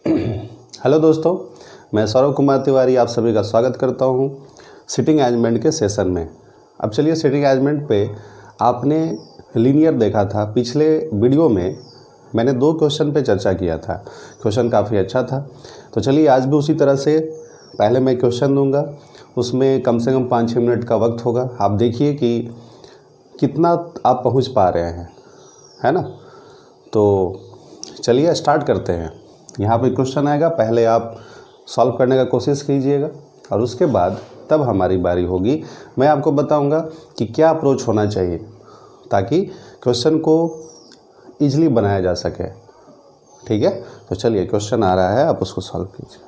Hello दोस्तों, मैं सौरभ कुमार तिवारी आप सभी का स्वागत करता हूं सिटिंग अरेंजमेंट के सेशन में। अब चलिए, सिटिंग अरेंजमेंट पे आपने लीनियर देखा था। पिछले वीडियो में मैंने 2 क्वेश्चन पे चर्चा किया था। क्वेश्चन काफ़ी अच्छा था। तो चलिए, आज भी उसी तरह से पहले मैं क्वेश्चन दूंगा, उसमें कम से कम 5-6 मिनट का वक्त होगा। आप देखिए कि कितना आप पहुंच पा रहे हैं, है ना। तो चलिए स्टार्ट करते हैं। यहाँ पे क्वेश्चन आएगा, पहले आप सॉल्व करने का कोशिश कीजिएगा और उसके बाद तब हमारी बारी होगी। मैं आपको बताऊंगा कि क्या अप्रोच होना चाहिए ताकि क्वेश्चन को ईजिली बनाया जा सके। ठीक है, तो चलिए क्वेश्चन आ रहा है, आप उसको सॉल्व कीजिए।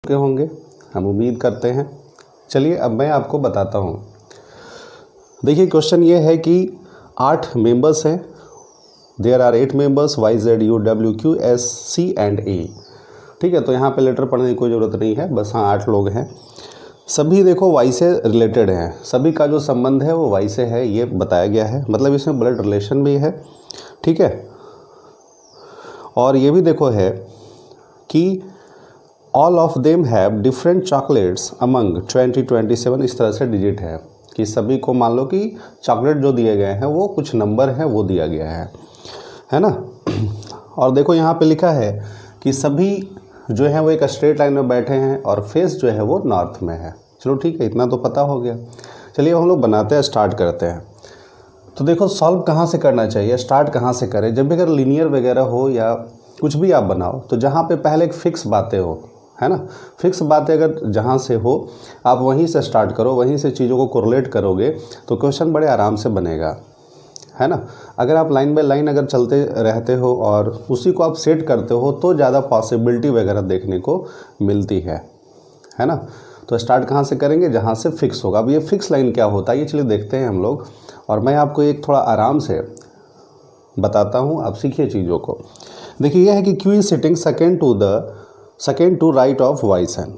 चुके होंगे, हम उम्मीद करते हैं। चलिए अब मैं आपको बताता हूँ। देखिए क्वेश्चन ये है कि 8 मेंबर्स हैं, there are 8 members Y Z U W Q S C and A। ठीक है, तो यहाँ पे लेटर पढ़ने की कोई ज़रूरत नहीं है, बस हाँ 8 लोग हैं। सभी देखो Y से रिलेटेड हैं, सभी का जो संबंध है वो Y से है, ये बताया गया है, मतलब इसमें ब्लड रिलेशन भी है। ठीक है, और ये भी देखो है कि all of them have different chocolates among 20-27, इस तरह से डिजिट है कि सभी को मान लो कि चॉकलेट जो दिए गए हैं वो कुछ नंबर है वो दिया गया है ना। और देखो यहाँ पे लिखा है कि सभी जो है वो एक स्ट्रेट लाइन में बैठे हैं और फेस जो है वो नॉर्थ में है। चलो ठीक है, इतना तो पता हो गया। चलिए हम लोग बनाते हैं, स्टार्ट करते हैं। तो देखो सॉल्व कहाँ से करना चाहिए, स्टार्ट कहाँ से करें। जब भी अगर लीनियर वगैरह हो या कुछ भी आप बनाओ तो जहाँ पे पहले एक फ़िक्स बातें हो, है ना, फिक्स बातें अगर जहाँ से हो आप वहीं से स्टार्ट करो, वहीं से चीज़ों को कोरिलेट करोगे तो क्वेश्चन बड़े आराम से बनेगा, है ना। अगर आप लाइन बाय लाइन अगर चलते रहते हो और उसी को आप सेट करते हो तो ज़्यादा पॉसिबिलिटी वगैरह देखने को मिलती है ना। तो स्टार्ट कहाँ से करेंगे, जहाँ से फिक्स होगा। अब ये फिक्स लाइन क्या होता है ये चलिए देखते हैं हम लोग, और मैं आपको एक थोड़ा आराम से बताता हूँ, आप सीखिए चीज़ों को। देखिए यह है कि Q is sitting second to right of Y son.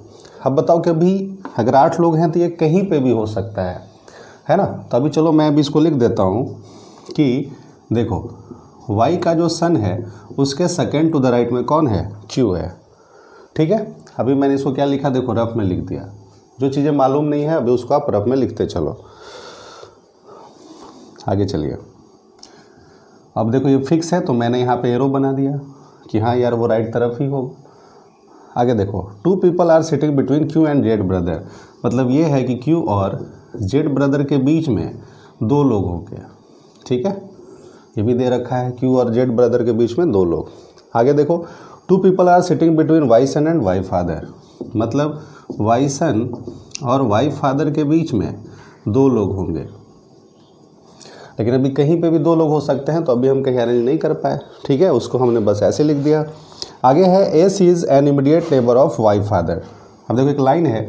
अब बताओ कि अभी अगर 8 लोग हैं तो ये कहीं पे भी हो सकता है ना। तो अभी चलो मैं अभी इसको लिख देता हूँ कि देखो Y का जो सन है उसके सेकेंड टू द राइट में कौन है, Q है। ठीक है, अभी मैंने इसको क्या लिखा, देखो रफ में लिख दिया। जो चीज़ें मालूम नहीं है अभी उसको आप रफ में लिखते चलो। आगे चलिए, अब देखो ये फिक्स है तो मैंने यहाँ पे एरो बना दिया कि हाँ यार वो राइट तरफ ही होगा। आगे देखो 2 people are sitting between Q and Z brother, मतलब ये है कि Q और Z ब्रदर के बीच में 2 लोग होंगे। ठीक है, ये भी दे रखा है Q और Z ब्रदर के बीच में 2 लोग। आगे देखो 2 people are sitting between Y son and Y father, मतलब Y सन और Y फादर के बीच में 2 लोग होंगे। लेकिन अभी कहीं पे भी 2 लोग हो सकते हैं तो अभी हम कहीं अरेंज नहीं कर पाए। ठीक है, उसको हमने बस ऐसे लिख दिया। आगे है S is an immediate neighbour of Y father. अब देखो एक लाइन है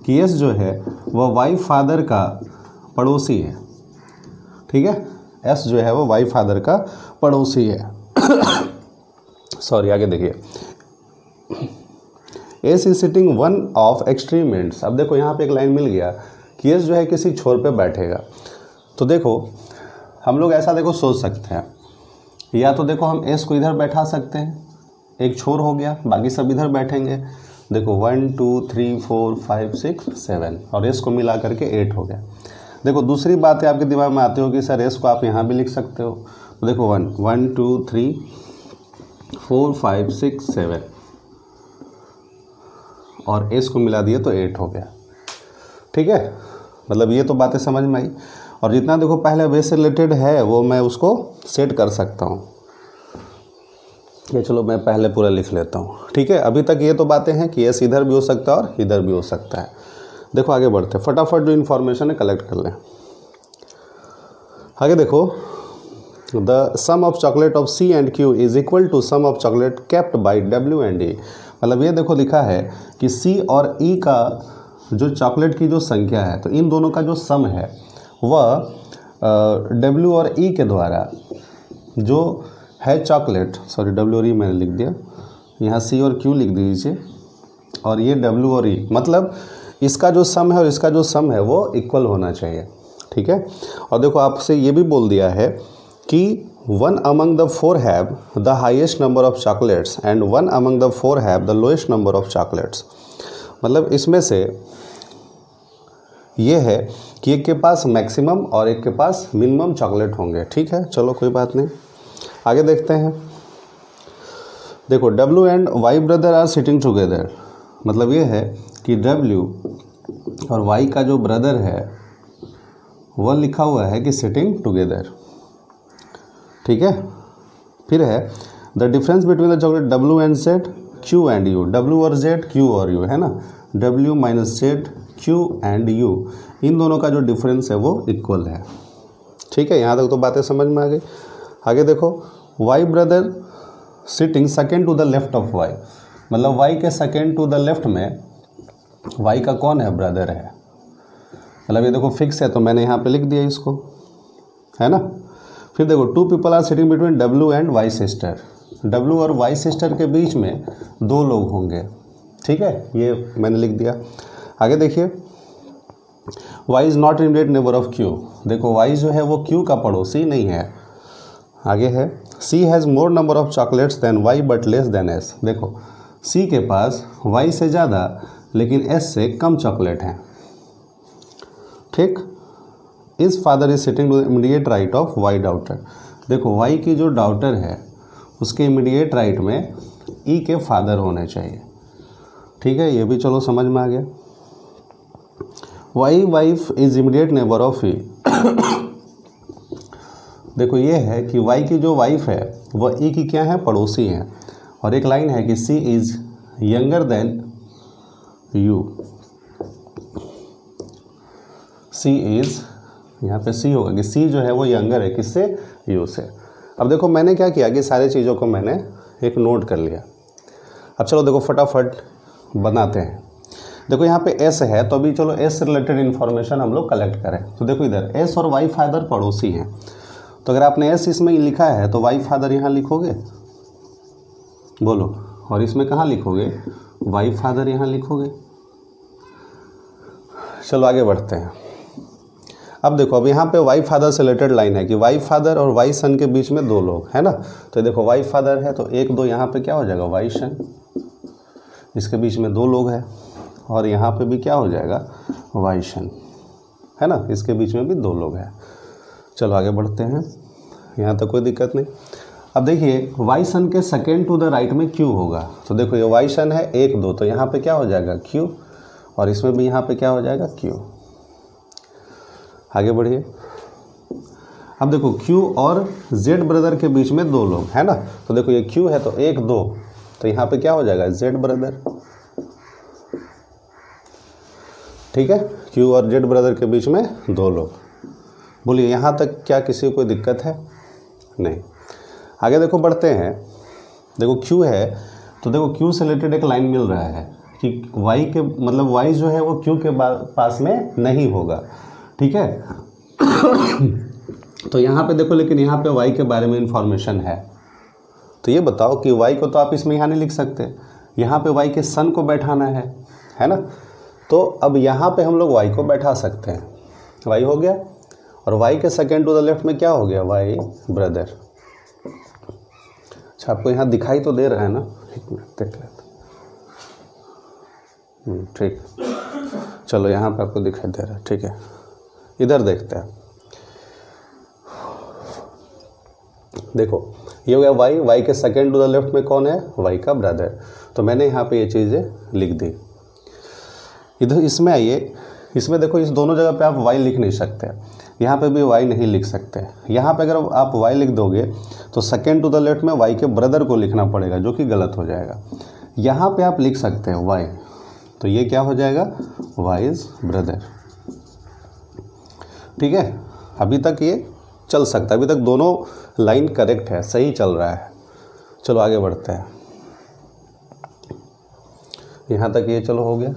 कि S जो है वह Y फादर का पड़ोसी है। ठीक है, S जो है वो Y फादर का पड़ोसी है। सॉरी, आगे देखिए S is sitting one of extreme ends. अब देखो यहाँ पे एक लाइन मिल गया कि S जो है किसी छोर पे बैठेगा। तो देखो हम लोग ऐसा देखो सोच सकते हैं, या तो देखो हम S को इधर बैठा सकते हैं, एक छोर हो गया, बाकी सब इधर बैठेंगे। देखो 1 2 3 4 5 6 7 और S को मिला करके 8 हो गया। देखो दूसरी बात है आपके दिमाग में आती हो कि सर S को आप यहाँ भी लिख सकते हो। तो देखो 1 2 3 4 5 6 7 और S को मिला दिए तो 8 हो गया। ठीक है, मतलब ये तो बातें समझ में आई। और जितना देखो पहले बेस से रिलेटेड है वो मैं उसको सेट कर सकता हूँ। ये चलो मैं पहले पूरा लिख लेता हूँ। ठीक है, अभी तक ये तो बातें हैं कि S इधर भी हो सकता है और इधर भी हो सकता है। देखो आगे बढ़ते, फटाफट जो इन्फॉर्मेशन है कलेक्ट कर लें। आगे देखो the sum of chocolate of C and Q is equal to sum of chocolate kept by W and E। मतलब ये देखो लिखा है कि C और E का जो चॉकलेट की जो संख्या है, तो इन दोनों का जो सम है वह W और E के द्वारा जो है चॉकलेट, सॉरी W और E मैंने लिख दिया, यहाँ C और Q लिख दीजिए, और ये W और E, मतलब इसका जो सम है और इसका जो सम है वो इक्वल होना चाहिए। ठीक है, और देखो आपसे ये भी बोल दिया है कि 1 among the 4 have the highest number of chocolates and 1 among the 4 have the lowest number of chocolates। मतलब इसमें से ये है कि एक के पास मैक्सिमम और एक के पास मिनिमम चॉकलेट होंगे। ठीक है, चलो कोई बात नहीं, आगे देखते हैं। देखो W and Y brother are sitting together, मतलब ये है कि W और Y का जो ब्रदर है वह लिखा हुआ है कि सिटिंग टुगेदर। ठीक है, फिर है the difference between the chocolate W and Z, Q and U, W और Z, Q और U, है ना, W minus Z, Q and U, इन दोनों का जो डिफरेंस है वो इक्वल है। ठीक है, यहाँ तक तो बातें समझ में आ गई। आगे देखो Y brother sitting second to the left of Y, मतलब Y के सेकेंड टू द लेफ्ट में वाई का कौन है, ब्रदर है। मतलब ये देखो फिक्स है तो मैंने यहाँ पे लिख दिया इसको, है ना। फिर देखो 2 people are sitting between W and Y sister. W और वाई सिस्टर के बीच में 2 लोग होंगे, ठीक है, ये मैंने लिख दिया। आगे देखिए, Y is not immediate neighbour of Q. देखो वाई जो है वो क्यू का पड़ोसी नहीं है। आगे है, C has more number of chocolates than Y but less than S. देखो सी के पास वाई से ज़्यादा लेकिन एस से कम चॉकलेट हैं, ठीक। इस father is sitting to the immediate right of Y daughter. देखो वाई की जो डाउटर है उसके इमीडिएट राइट में ई के फादर होने चाहिए, ठीक है, ये भी चलो समझ में आ गया। Y wife is immediate neighbour of E. देखो ये है कि वाई की जो वाइफ है वह ई की क्या है, पड़ोसी हैं। और एक लाइन है कि C is younger than U. C is, यहाँ पे सी होगा कि सी जो है वो यंगर है किससे, यू से। अब देखो मैंने क्या किया कि सारी चीज़ों को मैंने एक नोट कर लिया। अब चलो देखो फटाफट बनाते हैं। देखो यहाँ पे एस है तो अभी चलो एस से रिलेटेड इन्फॉर्मेशन हम लोग कलेक्ट करें। तो देखो इधर एस और वाई फादर पड़ोसी हैं, तो अगर आपने एस इसमें लिखा है तो वाई फादर यहाँ लिखोगे, बोलो, और इसमें कहाँ लिखोगे, वाई फादर यहाँ लिखोगे। चलो आगे बढ़ते हैं। अब देखो अब यहाँ पे वाई फादर से रिलेटेड लाइन है कि वाई फादर और वाई सन के बीच में 2 लोग, है ना। तो देखो वाई फादर है तो 1 2 यहाँ पे क्या हो जाएगा, वाई सन, इसके बीच में 2 लोग हैं। और यहाँ पे भी क्या हो जाएगा, वाई सन, है ना, इसके बीच में भी 2 लोग हैं। चलो आगे बढ़ते हैं, यहाँ तक कोई दिक्कत नहीं। अब देखिए वाई सन के सेकेंड टू द राइट में क्यू होगा। तो देखो ये वाई सन है 1 2, तो यहाँ पे क्या हो जाएगा, क्यू, और इसमें भी यहाँ पे क्या हो जाएगा, क्यू। आगे बढ़िए। अब देखो Q और Z ब्रदर के बीच में 2 लोग, है ना। तो देखो ये Q है तो 1 2, तो यहाँ पे क्या हो जाएगा, Z ब्रदर, ठीक है। Q और Z ब्रदर के बीच में 2 लोग। बोलिए यहाँ तक क्या किसी को कोई दिक्कत है, नहीं। आगे देखो बढ़ते हैं। देखो Q है तो देखो Q से रिलेटेड एक लाइन मिल रहा है कि Y के मतलब Y जो है वो Q के पास में नहीं होगा, ठीक है। तो यहाँ पे देखो, लेकिन यहाँ पे y के बारे में इंफॉर्मेशन है। तो ये बताओ कि y को तो आप इसमें यहाँ नहीं लिख सकते, यहाँ पे y के सन को बैठाना है ना। तो अब यहाँ पे हम लोग y को बैठा सकते हैं, y हो गया, और y के सेकेंड टू द लेफ्ट में क्या हो गया, y ब्रदर। अच्छा आपको यहाँ दिखाई तो दे रहा है ना, एक मिनट देख लेते, ठीक, चलो यहाँ पे आपको दिखाई दे रहा है, ठीक है। इधर देखते हैं, देखो ये हो गया वाई, वाई के सेकेंड टू द लेफ्ट में कौन है, वाई का ब्रदर। तो मैंने यहाँ पे ये चीज़ें लिख दी। इधर इसमें आइए, इसमें देखो इस दोनों जगह पे आप वाई लिख नहीं सकते, यहाँ पे भी वाई नहीं लिख सकते। यहाँ पे अगर आप वाई लिख दोगे तो सेकेंड टू द लेफ्ट में वाई के ब्रदर को लिखना पड़ेगा, जो कि गलत हो जाएगा। यहाँ पे आप लिख सकते हैं वाई, तो ये क्या हो जाएगा, वाई इज ब्रदर, ठीक है। अभी तक ये चल सकता है, अभी तक दोनों लाइन करेक्ट है, सही चल रहा है। चलो आगे बढ़ते हैं, यहाँ तक ये चलो हो गया।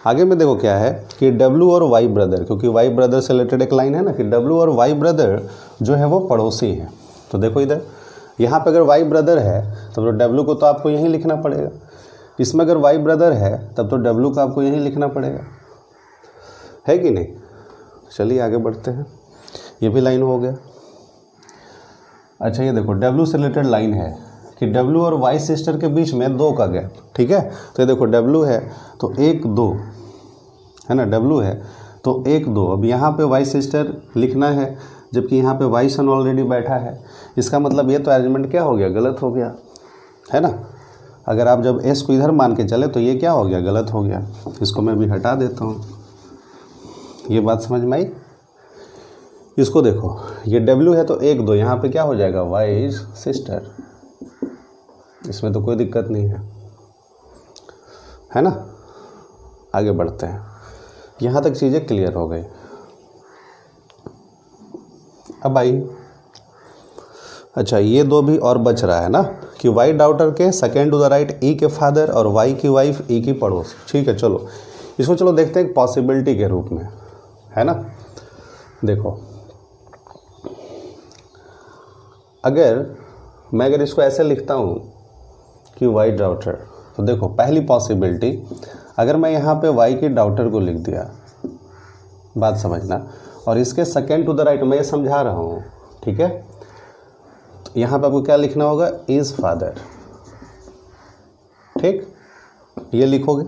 आगे में देखो क्या है कि W और Y ब्रदर, क्योंकि Y ब्रदर से रिलेटेड एक लाइन है ना कि W और Y ब्रदर जो है वो पड़ोसी हैं। तो देखो इधर यहाँ पे अगर Y ब्रदर है तब तो W को तो आपको यहीं लिखना पड़ेगा, इसमें अगर Y ब्रदर है तब तो W को आपको यहीं लिखना पड़ेगा, है कि नहीं। चलिए आगे बढ़ते हैं, ये भी लाइन हो गया। अच्छा ये देखो W से रिलेटेड लाइन है कि W और Y सिस्टर के बीच में 2 का गैप, ठीक है। तो ये देखो W है तो 1 2, है ना, W है तो 1 2। अब यहाँ पे Y सिस्टर लिखना है, जबकि यहाँ पे Y सन ऑलरेडी बैठा है। इसका मतलब ये तो अरेंजमेंट क्या हो गया, गलत हो गया, है ना। अगर आप जब S को इधर मान के चले तो ये क्या हो गया, गलत हो गया। इसको मैं भी हटा देता हूँ, ये बात समझ में आई। इसको देखो ये W है तो 1 2, यहाँ पे क्या हो जाएगा, Y इज सिस्टर, इसमें तो कोई दिक्कत नहीं है ना। आगे बढ़ते हैं, यहाँ तक चीज़ें क्लियर हो गई। अब आई अच्छा, ये दो भी और बच रहा है ना कि वाई डॉटर के सेकेंड टू द राइट ई के फादर और वाई की वाइफ ई की पड़ोसी। ठीक है, चलो इसको चलो देखते हैं एक पॉसिबिलिटी के रूप में, है ना। देखो मैं अगर इसको ऐसे लिखता हूँ कि वाई डॉटर, तो देखो पहली पॉसिबिलिटी, अगर मैं यहाँ पे वाई की डॉटर को लिख दिया, बात समझना, और इसके सेकेंड टू द राइट मैं ये समझा रहा हूँ, ठीक है, तो यहाँ पे आपको क्या लिखना होगा, इज फादर। ठीक, ये लिखोगे,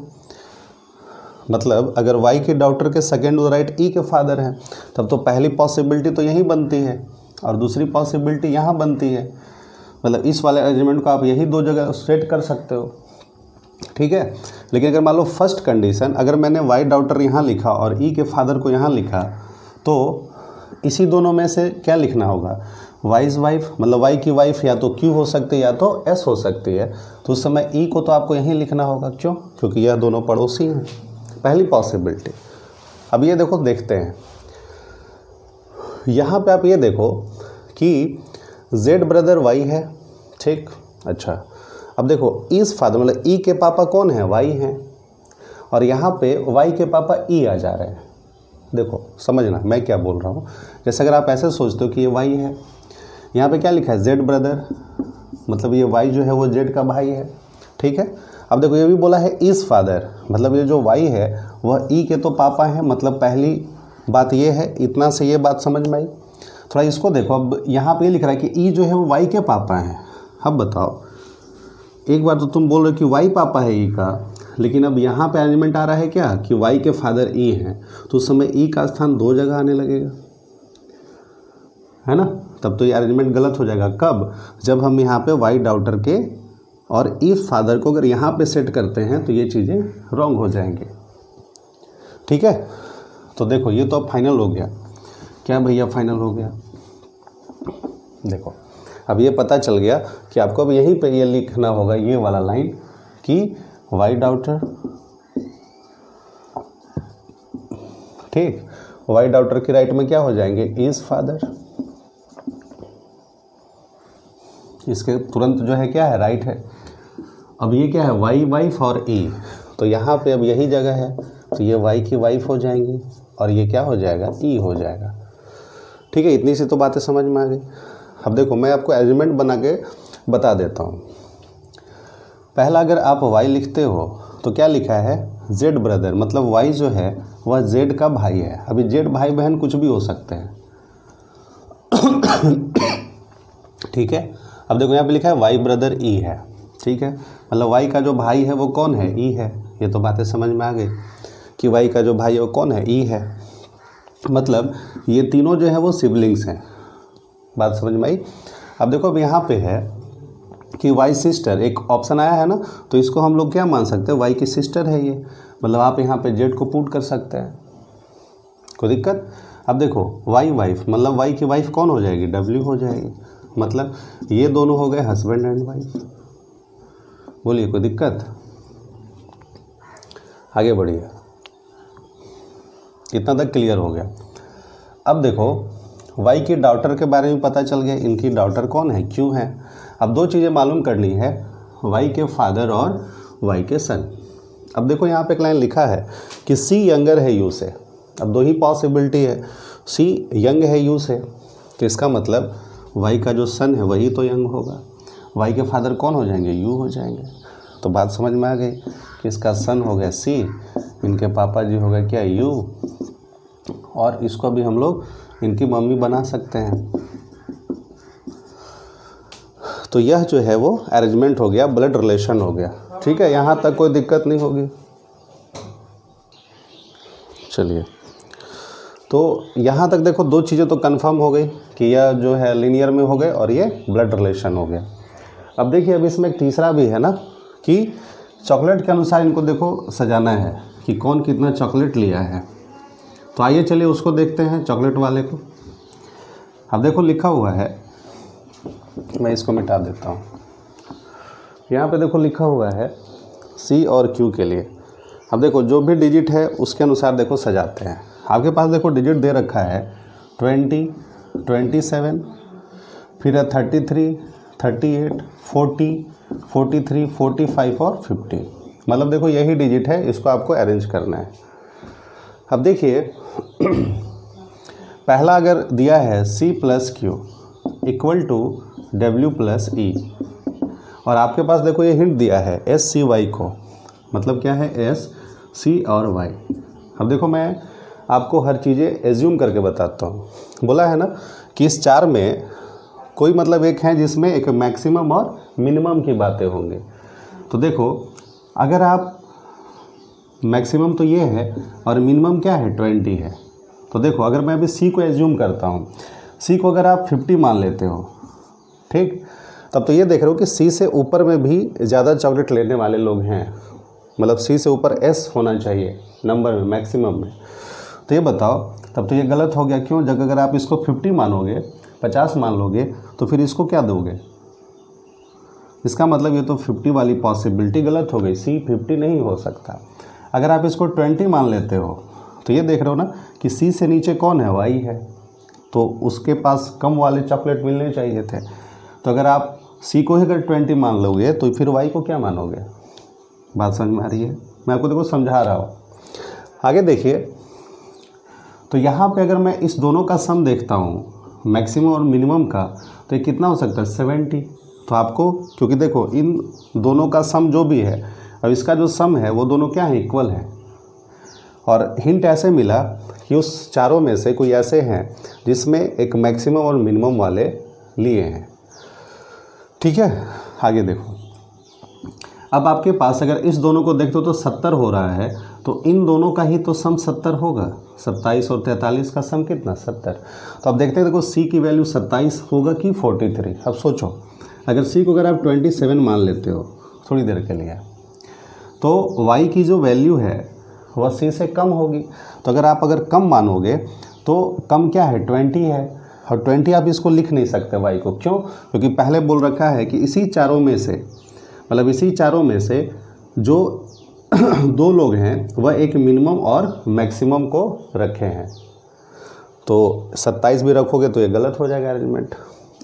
मतलब अगर वाई की डॉटर के सेकेंड टू द राइट ई के फादर हैं, तब तो पहली पॉसिबिलिटी तो यहीं बनती है और दूसरी पॉसिबिलिटी यहाँ बनती है। मतलब इस वाले अरेंजमेंट को आप यही दो जगह सेट कर सकते हो, ठीक है। लेकिन अगर मान लो फर्स्ट कंडीशन, अगर मैंने वाई डॉटर यहाँ लिखा और ई के फादर को यहाँ लिखा, तो इसी दोनों में से क्या लिखना होगा, वाइज वाइफ, मतलब वाई की वाइफ या तो क्यू हो सकती है या तो एस हो सकती है। तो उस समय ई को तो आपको यहीं लिखना होगा, क्यों, क्योंकि यह दोनों पड़ोसी हैं, पहली पॉसिबिलिटी। अब ये देखो, देखते हैं यहाँ पे आप ये देखो कि जेड ब्रदर वाई है, ठीक। अच्छा, अब देखो इस फादर मतलब ई के पापा कौन है, वाई हैं, और यहाँ पे वाई के पापा ई आ जा रहे हैं। देखो समझना मैं क्या बोल रहा हूँ, जैसे अगर आप ऐसे सोचते हो कि ये वाई है, यहाँ पे क्या लिखा है, जेड ब्रदर, मतलब ये वाई जो है वो जेड का भाई है, ठीक है। अब देखो ये भी बोला है इस फादर, मतलब ये जो वाई है वह ई के तो पापा हैं, मतलब पहली बात ये है, इतना से ये बात समझ में आई। थोड़ा इसको देखो, अब यहाँ पे लिख रहा है कि ई जो है वो वाई के पापा हैं। अब बताओ, एक बार तो तुम बोल रहे हो कि वाई पापा है ई का, लेकिन अब यहाँ पे अरेंजमेंट आ रहा है क्या कि वाई के फादर ई हैं, तो उस समय ई का स्थान दो जगह आने लगेगा, है ना। तब तो ये अरेंजमेंट गलत हो जाएगा। कब, जब हम यहाँ पे वाई डॉटर के और ई फादर को अगर यहाँ पे सेट करते हैं तो ये चीज़ें रॉन्ग हो जाएंगी, ठीक है। तो देखो ये तो अब फाइनल हो गया, क्या भैया फाइनल हो गया। देखो अब ये पता चल गया कि आपको अब यहीं पे ये लिखना होगा, ये वाला लाइन कि वाई डॉटर, ठीक, वाई डॉटर के राइट में क्या हो जाएंगे, इज फादर, इसके तुरंत जो है क्या है, राइट है। अब ये क्या है, वाई वाइफ और ई, तो यहाँ पे अब यही जगह है, तो ये वाई की वाइफ हो जाएंगी और ये क्या हो जाएगा, ई हो जाएगा, ठीक है। इतनी सी तो बातें समझ में आ गई। अब देखो मैं आपको अरेंजमेंट बना के बता देता हूँ। पहला, अगर आप वाई लिखते हो तो क्या लिखा है, जेड ब्रदर, मतलब वाई जो है वह जेड का भाई है। अभी जेड भाई बहन कुछ भी हो सकते हैं, ठीक है। अब देखो यहाँ पे लिखा है वाई ब्रदर ई है, ठीक है, मतलब वाई का जो भाई है वो कौन है, ई है। ये तो बातें समझ में आ गई कि वाई का जो भाई है वो कौन है, ई है, मतलब ये तीनों जो है वो सिबलिंग्स हैं, बात समझ में आई। अब देखो अब यहाँ पे है कि वाई सिस्टर, एक ऑप्शन आया है ना, तो इसको हम लोग क्या मान सकते हैं, वाई की सिस्टर है ये, मतलब आप यहाँ पे जेड को पुट कर सकते हैं, कोई दिक्कत। अब देखो वाई वाइफ, मतलब वाई की वाइफ कौन हो जाएगी, डब्ल्यू हो जाएगी, मतलब ये दोनों हो गए हस्बैंड एंड वाइफ। बोलिए कोई दिक्कत, आगे बढ़िए, इतना तक क्लियर हो गया। अब देखो वाई की डॉटर के बारे में पता चल गया, इनकी डॉटर कौन है, क्यों है। अब दो चीज़ें मालूम करनी है, वाई के फादर और वाई के सन। अब देखो यहाँ पे एक लाइन लिखा है कि सी यंगर है यू से। अब दो ही पॉसिबिलिटी है, सी यंग है यू से, तो इसका मतलब वाई का जो सन है वही तो यंग होगा, वाई के फादर कौन हो जाएंगे, यू हो जाएंगे। तो बात समझ में आ गई कि इसका सन हो गया सी, इनके पापा जी हो गए क्या, यू, और इसको भी हम लोग इनकी मम्मी बना सकते हैं। तो यह जो है वो अरेंजमेंट हो गया, ब्लड रिलेशन हो गया, ठीक है। यहाँ तक कोई दिक्कत नहीं होगी। चलिए, तो यहाँ तक देखो दो चीज़ें तो कंफर्म हो गई कि यह जो है लीनियर में हो गए और ये ब्लड रिलेशन हो गया। अब देखिए अब इसमें एक तीसरा भी है ना कि चॉकलेट के अनुसार इनको देखो सजाना है कि कौन कितना चॉकलेट लिया है। तो आइए चलिए उसको देखते हैं, चॉकलेट वाले को। अब देखो लिखा हुआ है, मैं इसको मिटा देता हूँ। यहाँ पे देखो लिखा हुआ है सी और क्यू के लिए। अब देखो जो भी डिजिट है उसके अनुसार देखो सजाते हैं। आपके पास देखो डिजिट दे रखा है 20, 27, फिर है 33, 38, 40, 43, 45 और 50। मतलब देखो यही डिजिट है, इसको आपको अरेंज करना है। अब देखिए पहला अगर दिया है C + Q = W + E, और आपके पास देखो ये हिंट दिया है S C Y को, मतलब क्या है S C और Y। अब देखो मैं आपको हर चीज़ें एज्यूम करके बताता हूँ। बोला है ना कि इस 4 में कोई मतलब एक है जिसमें एक मैक्सिमम और मिनिमम की बातें होंगी। तो देखो अगर आप मैक्सिमम तो ये है और मिनिमम क्या है 20 है। तो देखो अगर मैं अभी C को एज्यूम करता हूँ, C को अगर आप 50 मान लेते हो, ठीक, तब तो ये देख रहे हो कि C से ऊपर में भी ज़्यादा चॉकलेट लेने वाले लोग हैं, मतलब C से ऊपर S होना चाहिए नंबर में, मैक्सिमम में। तो ये बताओ तब तो ये गलत हो गया। क्यों? जब अगर आप इसको 50 मानोगे, 50 मान लोगे, तो फिर इसको क्या दोगे? इसका मतलब ये तो 50 वाली पॉसिबिलिटी गलत हो गई, C 50 नहीं हो सकता। अगर आप इसको 20 मान लेते हो तो ये देख रहे हो ना कि C से नीचे कौन है? Y है, तो उसके पास कम वाले चॉकलेट मिलने चाहिए थे। तो अगर आप C को ही अगर 20 मान लोगे तो फिर Y को क्या मानोगे? बात समझ में आ रही है? मैं आपको देखो समझा रहा हूँ। आगे देखिए, तो यहाँ पे अगर मैं इस दोनों का सम देखता हूँ मैक्सिमम और मिनिमम का, तो ये कितना हो सकता है? 70। तो आपको, क्योंकि देखो इन दोनों का सम जो भी है, अब इसका जो सम है वो दोनों क्या है? इक्वल है। और हिंट ऐसे मिला कि उस चारों में से कोई ऐसे हैं जिसमें एक मैक्सिमम और मिनिमम वाले लिए हैं। ठीक है, आगे देखो। अब आपके पास अगर इस दोनों को देखते हो तो 70 हो रहा है, तो इन दोनों का ही तो सम 70 होगा। 27 और 43 का सम कितना? 70। तो अब देखते हैं, देखो C की वैल्यू 27 होगा कि 43। अब सोचो अगर C को अगर आप 27 मान लेते हो थोड़ी देर के लिए, तो Y की जो वैल्यू है वह C से कम होगी। तो अगर कम मानोगे तो कम क्या है? 20 है, और 20 आप इसको लिख नहीं सकते Y को। क्यों? क्योंकि पहले बोल रखा है कि इसी चारों में से, मतलब इसी चारों में से जो दो लोग हैं वह एक मिनिमम और मैक्सिमम को रखे हैं। तो 27 भी रखोगे तो ये गलत हो जाएगा अरेंजमेंट।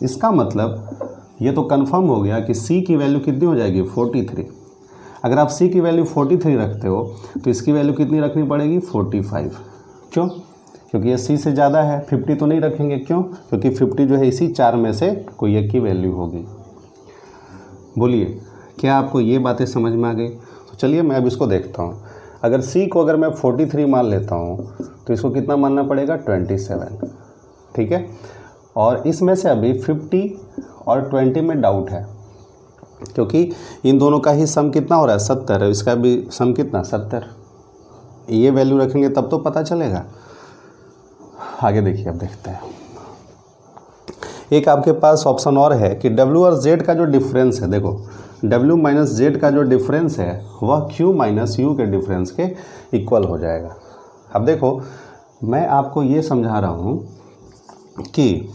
इसका मतलब ये तो कंफर्म हो गया कि C की वैल्यू कितनी हो जाएगी? 43। अगर आप C की वैल्यू 43 रखते हो तो इसकी वैल्यू कितनी रखनी पड़ेगी? 45। क्यों? क्योंकि ये C से ज़्यादा है। 50 तो नहीं रखेंगे। क्यों? क्योंकि 50 जो है इसी 4 में से कोई एक की वैल्यू होगी। बोलिए, क्या आपको ये बातें समझ में आ गई? तो चलिए मैं अब इसको देखता हूँ। अगर C को अगर मैं 43 मान लेता हूँ तो इसको कितना मानना पड़ेगा? 27। ठीक है, और इसमें से अभी 50 और 20 में डाउट है, क्योंकि इन दोनों का ही सम कितना हो रहा है? 70 है। इसका भी सम कितना? 70। ये वैल्यू रखेंगे तब तो पता चलेगा। आगे देखिए, अब देखते हैं। एक आपके पास ऑप्शन और है कि W और Z का जो डिफरेंस है, देखो W माइनस Z का जो डिफरेंस है वह Q माइनस U के डिफरेंस के इक्वल हो जाएगा। अब देखो मैं आपको ये समझा रहा हूँ कि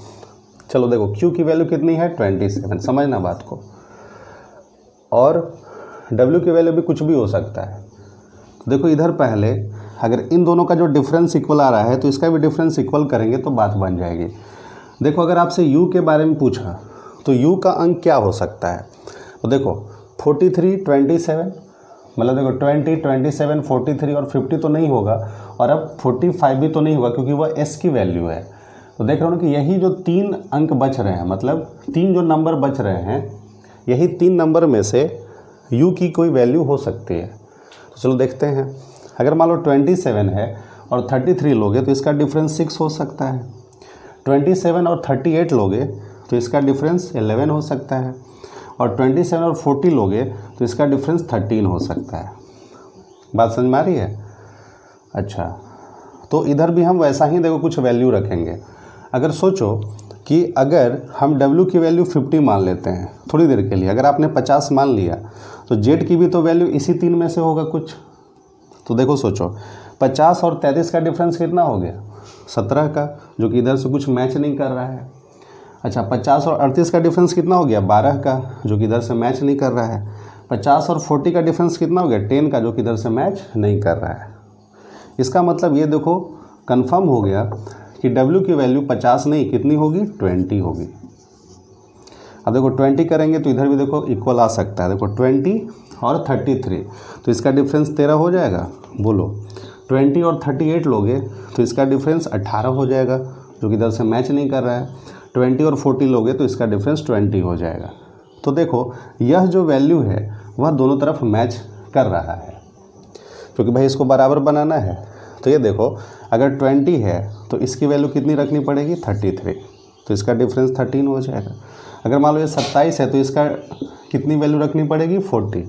चलो देखो Q की वैल्यू कितनी है? 27। समझना बात को। और W की वैल्यू भी कुछ भी हो सकता है। देखो इधर पहले अगर इन दोनों का जो डिफरेंस इक्वल आ रहा है तो इसका भी डिफरेंस इक्वल करेंगे तो बात बन जाएगी। देखो अगर आपसे U के बारे में पूछा तो U का अंक क्या हो सकता है? तो देखो 43, 27, मतलब देखो 20, 27, 43 और 50 तो नहीं होगा, और अब 45 भी तो नहीं होगा क्योंकि वह S की वैल्यू है। तो देख रहे हो ना कि यही जो 3 अंक बच रहे हैं, मतलब 3 जो नंबर बच रहे हैं, यही 3 नंबर में से U की कोई वैल्यू हो सकती है। तो चलो देखते हैं। अगर मान लो 27 है और 33 लोगे तो इसका डिफरेंस 6 हो सकता है। 27 और 38 लोगे तो इसका डिफरेंस 11 हो सकता है, और 27 और 40 लोगे तो इसका डिफरेंस 13 हो सकता है। बात समझ में आ रही है? अच्छा, तो इधर भी हम वैसा ही देखो कुछ वैल्यू रखेंगे। अगर सोचो कि अगर हम W की वैल्यू 50 मान लेते हैं थोड़ी देर के लिए, अगर आपने 50 मान लिया तो Z की भी तो वैल्यू इसी 3 में से होगा कुछ। तो देखो सोचो 50 और 33 का डिफरेंस कितना हो गया? 17 का, जो कि इधर से कुछ मैच नहीं कर रहा है। अच्छा, 50 और 38 का डिफरेंस कितना हो गया? 12 का, जो कि इधर से मैच नहीं कर रहा है। 50 और 40 का डिफरेंस कितना हो गया? 10 का, जो कि इधर से मैच नहीं कर रहा है। इसका मतलब ये देखो कंफर्म हो गया कि W की वैल्यू 50 नहीं कितनी होगी? 20 होगी। अब देखो 20 करेंगे तो इधर भी देखो इक्वल आ सकता है। देखो 20 और 33, तो इसका डिफरेंस 13 हो जाएगा। बोलो 20 और 38 लोगे तो इसका डिफरेंस 18 हो जाएगा, जो कि इधर से मैच नहीं कर रहा है। 20 और 40 लोगे तो इसका डिफरेंस 20 हो जाएगा। तो देखो यह जो वैल्यू है वह दोनों तरफ मैच कर रहा है, क्योंकि भाई इसको बराबर बनाना है। तो ये देखो अगर 20 है तो इसकी वैल्यू कितनी रखनी पड़ेगी 33, तो इसका डिफरेंस 13 हो जाएगा। अगर मान लो ये 27 है तो इसका कितनी वैल्यू रखनी पड़ेगी 40,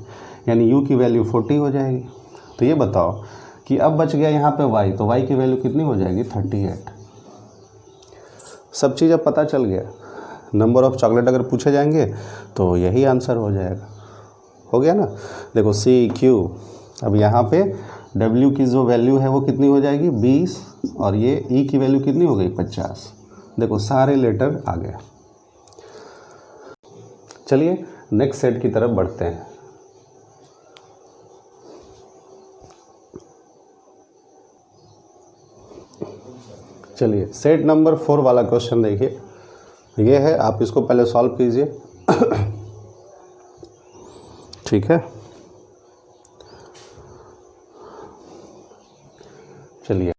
यानी u की वैल्यू 40 हो जाएगी। तो ये बताओ कि अब बच गया यहाँ पे y, तो y की वैल्यू कितनी हो जाएगी 38। सब चीज़ अब पता चल गया। नंबर ऑफ चॉकलेट अगर पूछे जाएंगे तो यही आंसर हो जाएगा। हो गया ना। देखो CQ, अब यहाँ पे W की जो वैल्यू है वो कितनी हो जाएगी 20, और ये E की वैल्यू कितनी हो गई 50। देखो सारे लेटर आ गए। चलिए नेक्स्ट सेट की तरफ बढ़ते हैं। चलिए सेट नंबर 4 वाला क्वेश्चन देखिए, ये है, आप इसको पहले सॉल्व कीजिए। ठीक है, चलिए।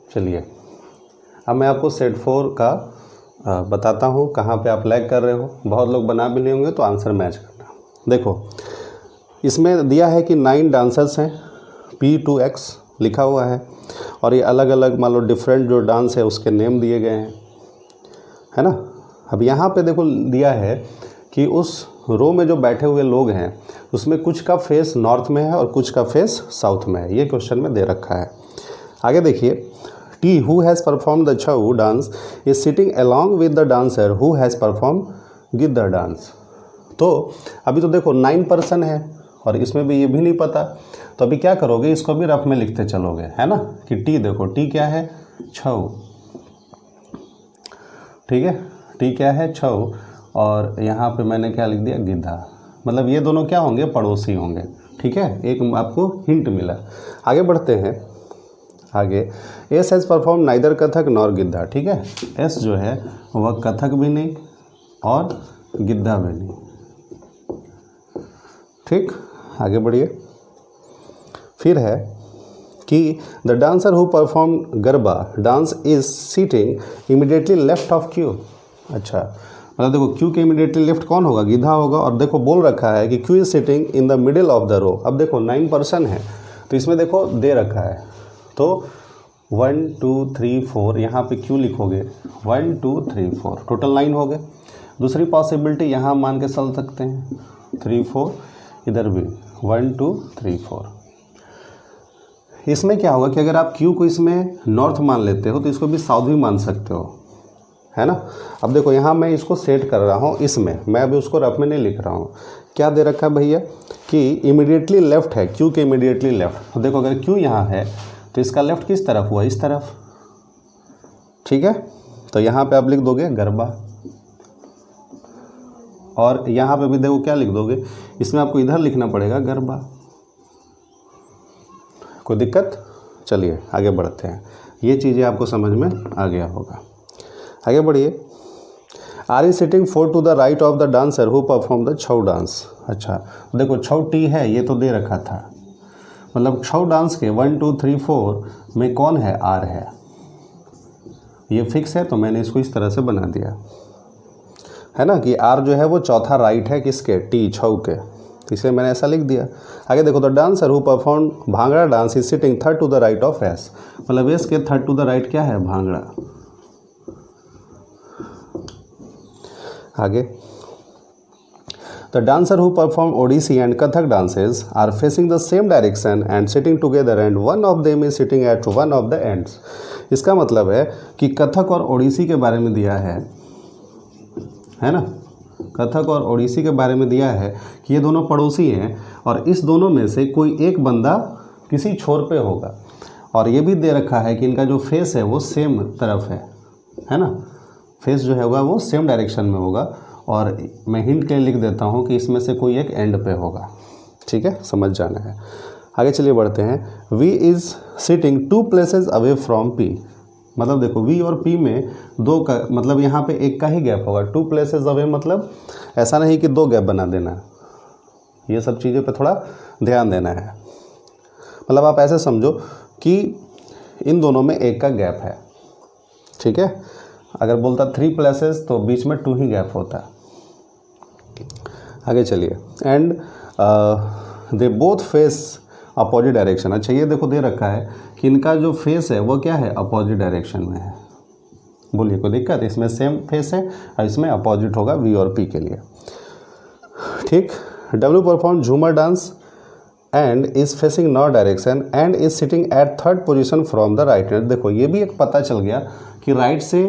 चलिए अब मैं आपको सेट 4 का बताता हूँ कहाँ पे आप लैग कर रहे हो। बहुत लोग बना भी लिए होंगे तो आंसर मैच करना। देखो इसमें दिया है कि 9 डांसर्स हैं, P2X लिखा हुआ है और ये अलग अलग मान लो डिफरेंट जो डांस है उसके नेम दिए गए हैं, है ना। अब यहाँ पे देखो दिया है कि उस रो में जो बैठे हुए लोग हैं उसमें कुछ का फेस नॉर्थ में है और कुछ का फेस साउथ में है, ये क्वेश्चन में दे रखा है। आगे देखिए, T who has performed the Chau dance is sitting along with the dancer who has performed Giddha dance। तो अभी तो देखो 9 पर्सन है और इसमें भी ये भी नहीं पता, तो अभी क्या करोगे, इसको भी रफ में लिखते चलोगे, है ना। कि T देखो, T क्या है, छऊ, ठीक है, T क्या है, छऊ, और यहाँ पे मैंने क्या लिख दिया, गिद्धा। मतलब ये दोनों क्या होंगे, पड़ोसी होंगे, ठीक है। एक आपको हिंट मिला। आगे बढ़ते हैं। आगे S has perform neither Kathak nor Giddha, ठीक है। एस जो है वह कथक भी नहीं और गिद्धा भी नहीं, ठीक। आगे बढ़िए। फिर है कि the dancer who perform garba dance is seating immediately left of Q. अच्छा, मतलब देखो क्यू के इमीडिएटली लेफ्ट कौन होगा, गिद्धा होगा। और देखो बोल रखा है कि Q is sitting in the middle of the row. अब देखो 9 पर्सन है तो इसमें देखो दे रखा है, तो 1 2 3 4 यहाँ पे क्यों लिखोगे, 1 2 3 4 टोटल 9 हो गए। दूसरी पॉसिबिलिटी यहाँ मान के चल सकते हैं 3 4, इधर भी 1 2 3 4। इसमें क्या होगा कि अगर आप क्यू को इसमें नॉर्थ मान लेते हो तो इसको भी साउथ भी मान सकते हो, है ना। अब देखो यहाँ मैं इसको सेट कर रहा हूँ, इसमें मैं अभी उसको रफ में नहीं लिख रहा हूँ। क्या दे रखा है भैया कि इमीडिएटली लेफ्ट है, क्यू के इमीडिएटली लेफ्ट। तो देखो अगर क्यू यहाँ है तो इसका लेफ्ट किस तरफ हुआ, इस तरफ, ठीक है। तो यहाँ पे आप लिख दोगे गरबा, और यहाँ पे भी देखो क्या लिख दोगे, इसमें आपको इधर लिखना पड़ेगा गरबा। कोई दिक्कत? चलिए आगे बढ़ते हैं, ये चीज़ें आपको समझ में आ गया होगा। आगे बढ़िए। R is sitting 4 to the right of the dancer who perform the Chhau dance. अच्छा देखो छऊ टी है, ये तो दे रखा था, मतलब छऊ डांस के 1 2 3 4 में कौन है, आर है, ये फिक्स है। तो मैंने इसको इस तरह से बना दिया, है ना, कि आर जो है वो चौथा राइट है किसके, टी छऊ के, इसलिए मैंने ऐसा लिख दिया। आगे देखो, the dancer who perform Bhangra dance is sitting 3rd to the right of S. मतलब एस के 3rd टू द राइट क्या है, भांगड़ा। आगे, the dancer who perform Odissi and Kathak dances are facing the same direction and sitting together and one of them is sitting at one of the ends. इसका मतलब है कि कथक और ओडिसी के बारे में दिया है ना, कथक और ओडिसी के बारे में दिया है कि ये दोनों पड़ोसी हैं और इस दोनों में से कोई एक बंदा किसी छोर पे होगा। और ये भी दे रखा है कि इनका जो फेस है वो सेम तरफ है ना, फेस जो है होगा वो सेम डायरेक्शन में होगा। और मैं हिंट के लिए लिख देता हूँ कि इसमें से कोई एक एंड पे होगा, ठीक है, समझ जाना है। आगे चलिए बढ़ते हैं। V is sitting 2 places away from P. मतलब देखो वी और पी में 2 का मतलब यहाँ पे एक का ही गैप होगा। 2 प्लेसेस अवे मतलब ऐसा नहीं कि 2 गैप बना देना, ये सब चीज़ों पे थोड़ा ध्यान देना है। मतलब आप ऐसे समझो कि इन दोनों में 1 का गैप है, ठीक है। अगर बोलता 3 प्लेसेस तो बीच में 2 ही गैप होता। आगे चलिए। And they both face opposite direction. अच्छा ये देखो दे रखा है कि इनका जो फेस है वो क्या है, अपोजिट डायरेक्शन में है। बोलिए कोई दिक्कत? इसमें सेम फेस है और इसमें अपोजिट होगा वी और पी के लिए, ठीक। डब्ल्यू परफॉर्म झूमर dance and is facing north direction and is sitting eight 3rd position from the right hand. देखो ये भी एक पता चल गया कि राइट से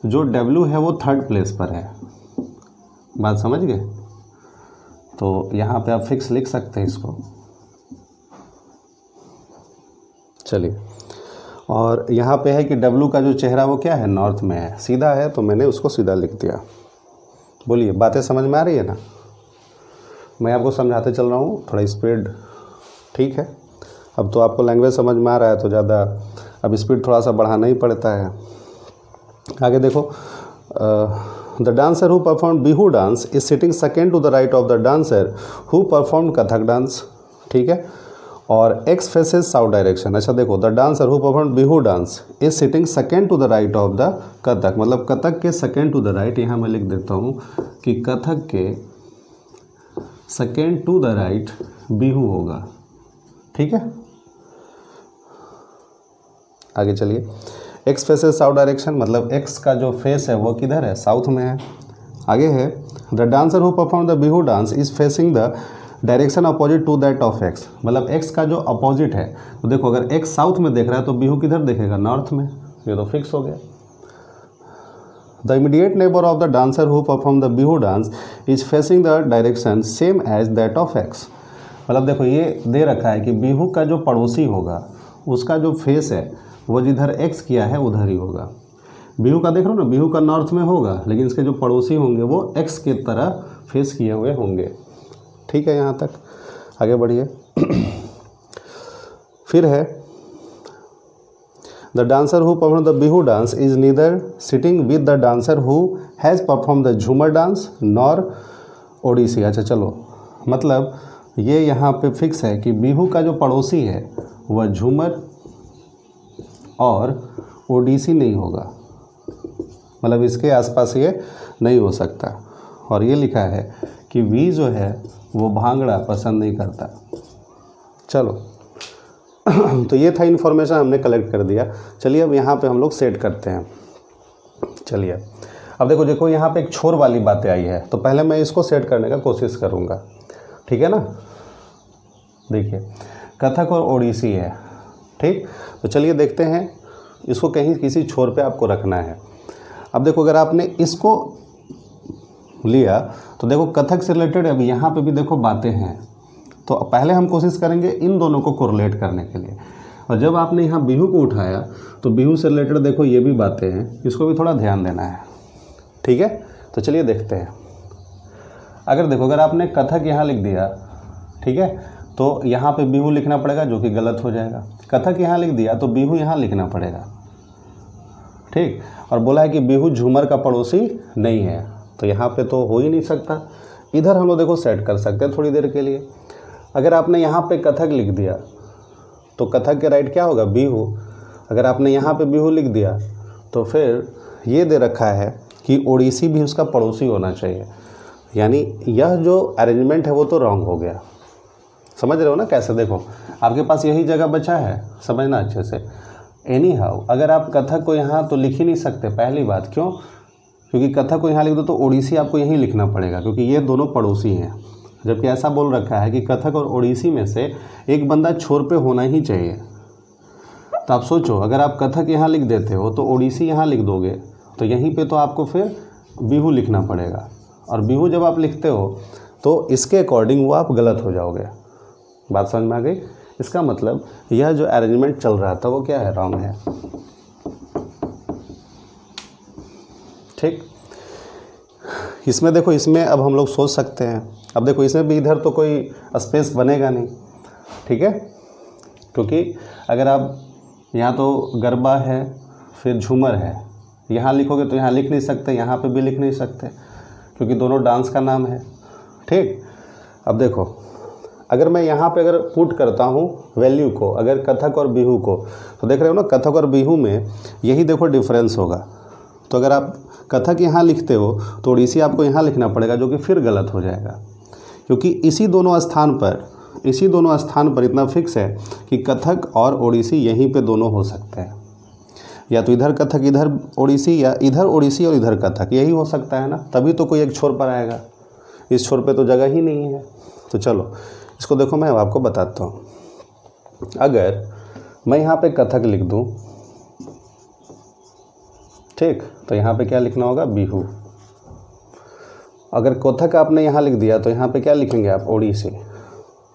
जो डब्ल्यू है वो 3rd प्लेस पर है। बात समझ गए? तो यहाँ पे आप फिक्स लिख सकते हैं इसको। चलिए, और यहाँ पे है कि डब्ल्यू का जो चेहरा वो क्या है, नॉर्थ में है, सीधा है, तो मैंने उसको सीधा लिख दिया। बोलिए बातें समझ में आ रही है ना? मैं आपको समझाते चल रहा हूँ, थोड़ा स्पीड, ठीक है। अब तो आपको लैंग्वेज समझ में आ रहा है तो ज़्यादा अब स्पीड थोड़ा सा बढ़ाना ही पड़ता है। आगे देखो, the dancer who perform Bihu dance is sitting 2nd to the right of the dancer who perform Kathak dance, ठीक है। और एक्स फेसेस साउथ डायरेक्शन। अच्छा देखो, the dancer who perform Bihu dance is sitting second to the right of the Kathak, मतलब कथक के second to the right, यहाँ मैं लिख देता हूँ कि कथक के second to the right Bihu होगा। ठीक है, आगे चलिए। एक्स फेसेस साउथ डायरेक्शन, मतलब एक्स का जो फेस है वो किधर है, साउथ में है। आगे है the dancer who perform the Bihu dance is facing the direction opposite to that of X, मतलब एक्स का जो अपोजिट है, तो देखो अगर एक्स साउथ में देख रहा है तो बिहू किधर देखेगा, नॉर्थ में। ये तो फिक्स हो गया। The immediate neighbour of the dancer who perform the Bihu dance is facing the direction same as that of X, मतलब देखो ये दे रखा है कि बिहू का जो पड़ोसी होगा उसका जो फेस है वो जिधर एक्स किया है उधर ही होगा। बिहू का देख रहे हो ना, बिहू का नॉर्थ में होगा, लेकिन इसके जो पड़ोसी होंगे वो एक्स की तरह फेस किए हुए होंगे। ठीक है, यहाँ तक आगे बढ़िए। फिर है the dancer who perform the Bihu dance is neither sitting with the dancer who has perform the झूमर डांस नॉर ओडिसी। अच्छा चलो, मतलब ये यहाँ पे फिक्स है कि बिहू का जो पड़ोसी है वह झूमर और ओडिसी नहीं होगा, मतलब इसके आसपास ये नहीं हो सकता। और ये लिखा है कि वी जो है वो भांगड़ा पसंद नहीं करता। चलो तो ये था इन्फॉर्मेशन, हमने कलेक्ट कर दिया। चलिए अब यहाँ पे हम लोग सेट करते हैं। चलिए अब देखो यहाँ पे एक छोर वाली बातें आई है, तो पहले मैं इसको सेट करने का कोशिश करूँगा। ठीक है ना, देखिए कथक और ओडिसी है। ठीक, तो चलिए देखते हैं, इसको कहीं किसी छोर पे आपको रखना है। अब देखो अगर आपने इसको लिया तो देखो कथक से रिलेटेड अब यहाँ पे भी देखो बातें हैं, तो पहले हम कोशिश करेंगे इन दोनों को कोरिलेट करने के लिए। और जब आपने यहाँ बिहू को उठाया तो बिहू से रिलेटेड देखो ये भी बातें हैं, इसको भी थोड़ा ध्यान देना है। ठीक है, तो चलिए देखते हैं। अगर देखो अगर आपने कथक यहाँ लिख दिया, ठीक है, तो यहाँ पे बिहू लिखना पड़ेगा जो कि गलत हो जाएगा। कथक यहाँ लिख दिया तो बिहू यहाँ लिखना पड़ेगा। ठीक, और बोला है कि बिहू झूमर का पड़ोसी नहीं है, तो यहाँ पे तो हो ही नहीं सकता। इधर हम लोग देखो सेट कर सकते हैं थोड़ी देर के लिए। अगर आपने यहाँ पे कथक लिख दिया तो कथक के राइट क्या होगा, बिहू। अगर आपने यहाँ पे बिहू लिख दिया तो फिर ये दे रखा है कि ओडिसी भी उसका पड़ोसी होना चाहिए, यानी यह जो अरेंजमेंट है वो तो रॉन्ग हो गया। समझ रहे हो ना कैसे, देखो आपके पास यही जगह बचा है, समझना अच्छे से। एनी हाउ अगर आप कथक को यहाँ तो लिख ही नहीं सकते, पहली बात क्यों, क्योंकि कथक को यहाँ लिख दो तो ओडिसी आपको यहीं लिखना पड़ेगा, क्योंकि ये दोनों पड़ोसी हैं। जबकि ऐसा बोल रखा है कि कथक और ओडिसी में से एक बंदा छोर पे होना ही चाहिए। तो आप सोचो अगर आप कथक यहाँ लिख देते हो तो ओडिसी यहाँ लिख दोगे, तो यहीं पे तो आपको फिर बिहू लिखना पड़ेगा, और बिहू जब आप लिखते हो तो इसके अकॉर्डिंग वो आप गलत हो जाओगे। बात समझ में आ गई। इसका मतलब यह जो अरेंजमेंट चल रहा था वो क्या है, रॉन्ग है। ठीक, इसमें देखो, इसमें अब हम लोग सोच सकते हैं। अब देखो इसमें भी इधर तो कोई स्पेस बनेगा नहीं, ठीक है, क्योंकि अगर आप यहाँ तो गरबा है फिर झूमर है, यहाँ लिखोगे तो यहाँ लिख नहीं सकते, यहाँ पे भी लिख नहीं सकते, क्योंकि दोनों डांस का नाम है। ठीक, अब देखो अगर मैं यहाँ पे अगर पुट करता हूँ वैल्यू को, अगर कथक और बिहू को, तो देख रहे हो ना कथक और बिहू में यही देखो डिफरेंस होगा। तो अगर आप कथक यहाँ लिखते हो तो ओडिसी आपको यहाँ लिखना पड़ेगा, जो कि फिर गलत हो जाएगा, क्योंकि इसी दोनों स्थान पर इतना फिक्स है कि कथक और ओडिसी यहीं पे दोनों हो सकते हैं, या तो इधर कथक इधर ओडिसी, या इधर ओडिसी और इधर कथक, यही हो सकता है ना, तभी तो कोई एक छोर पर आएगा। इस छोर पे तो जगह ही नहीं है। तो चलो इसको देखो, मैं आपको बताता हूँ। अगर मैं यहाँ पे कथक लिख दूँ, ठीक, तो यहाँ पे क्या लिखना होगा, बिहू। अगर कथक आपने यहाँ लिख दिया तो यहाँ पे क्या लिखेंगे आप, ओडिसी।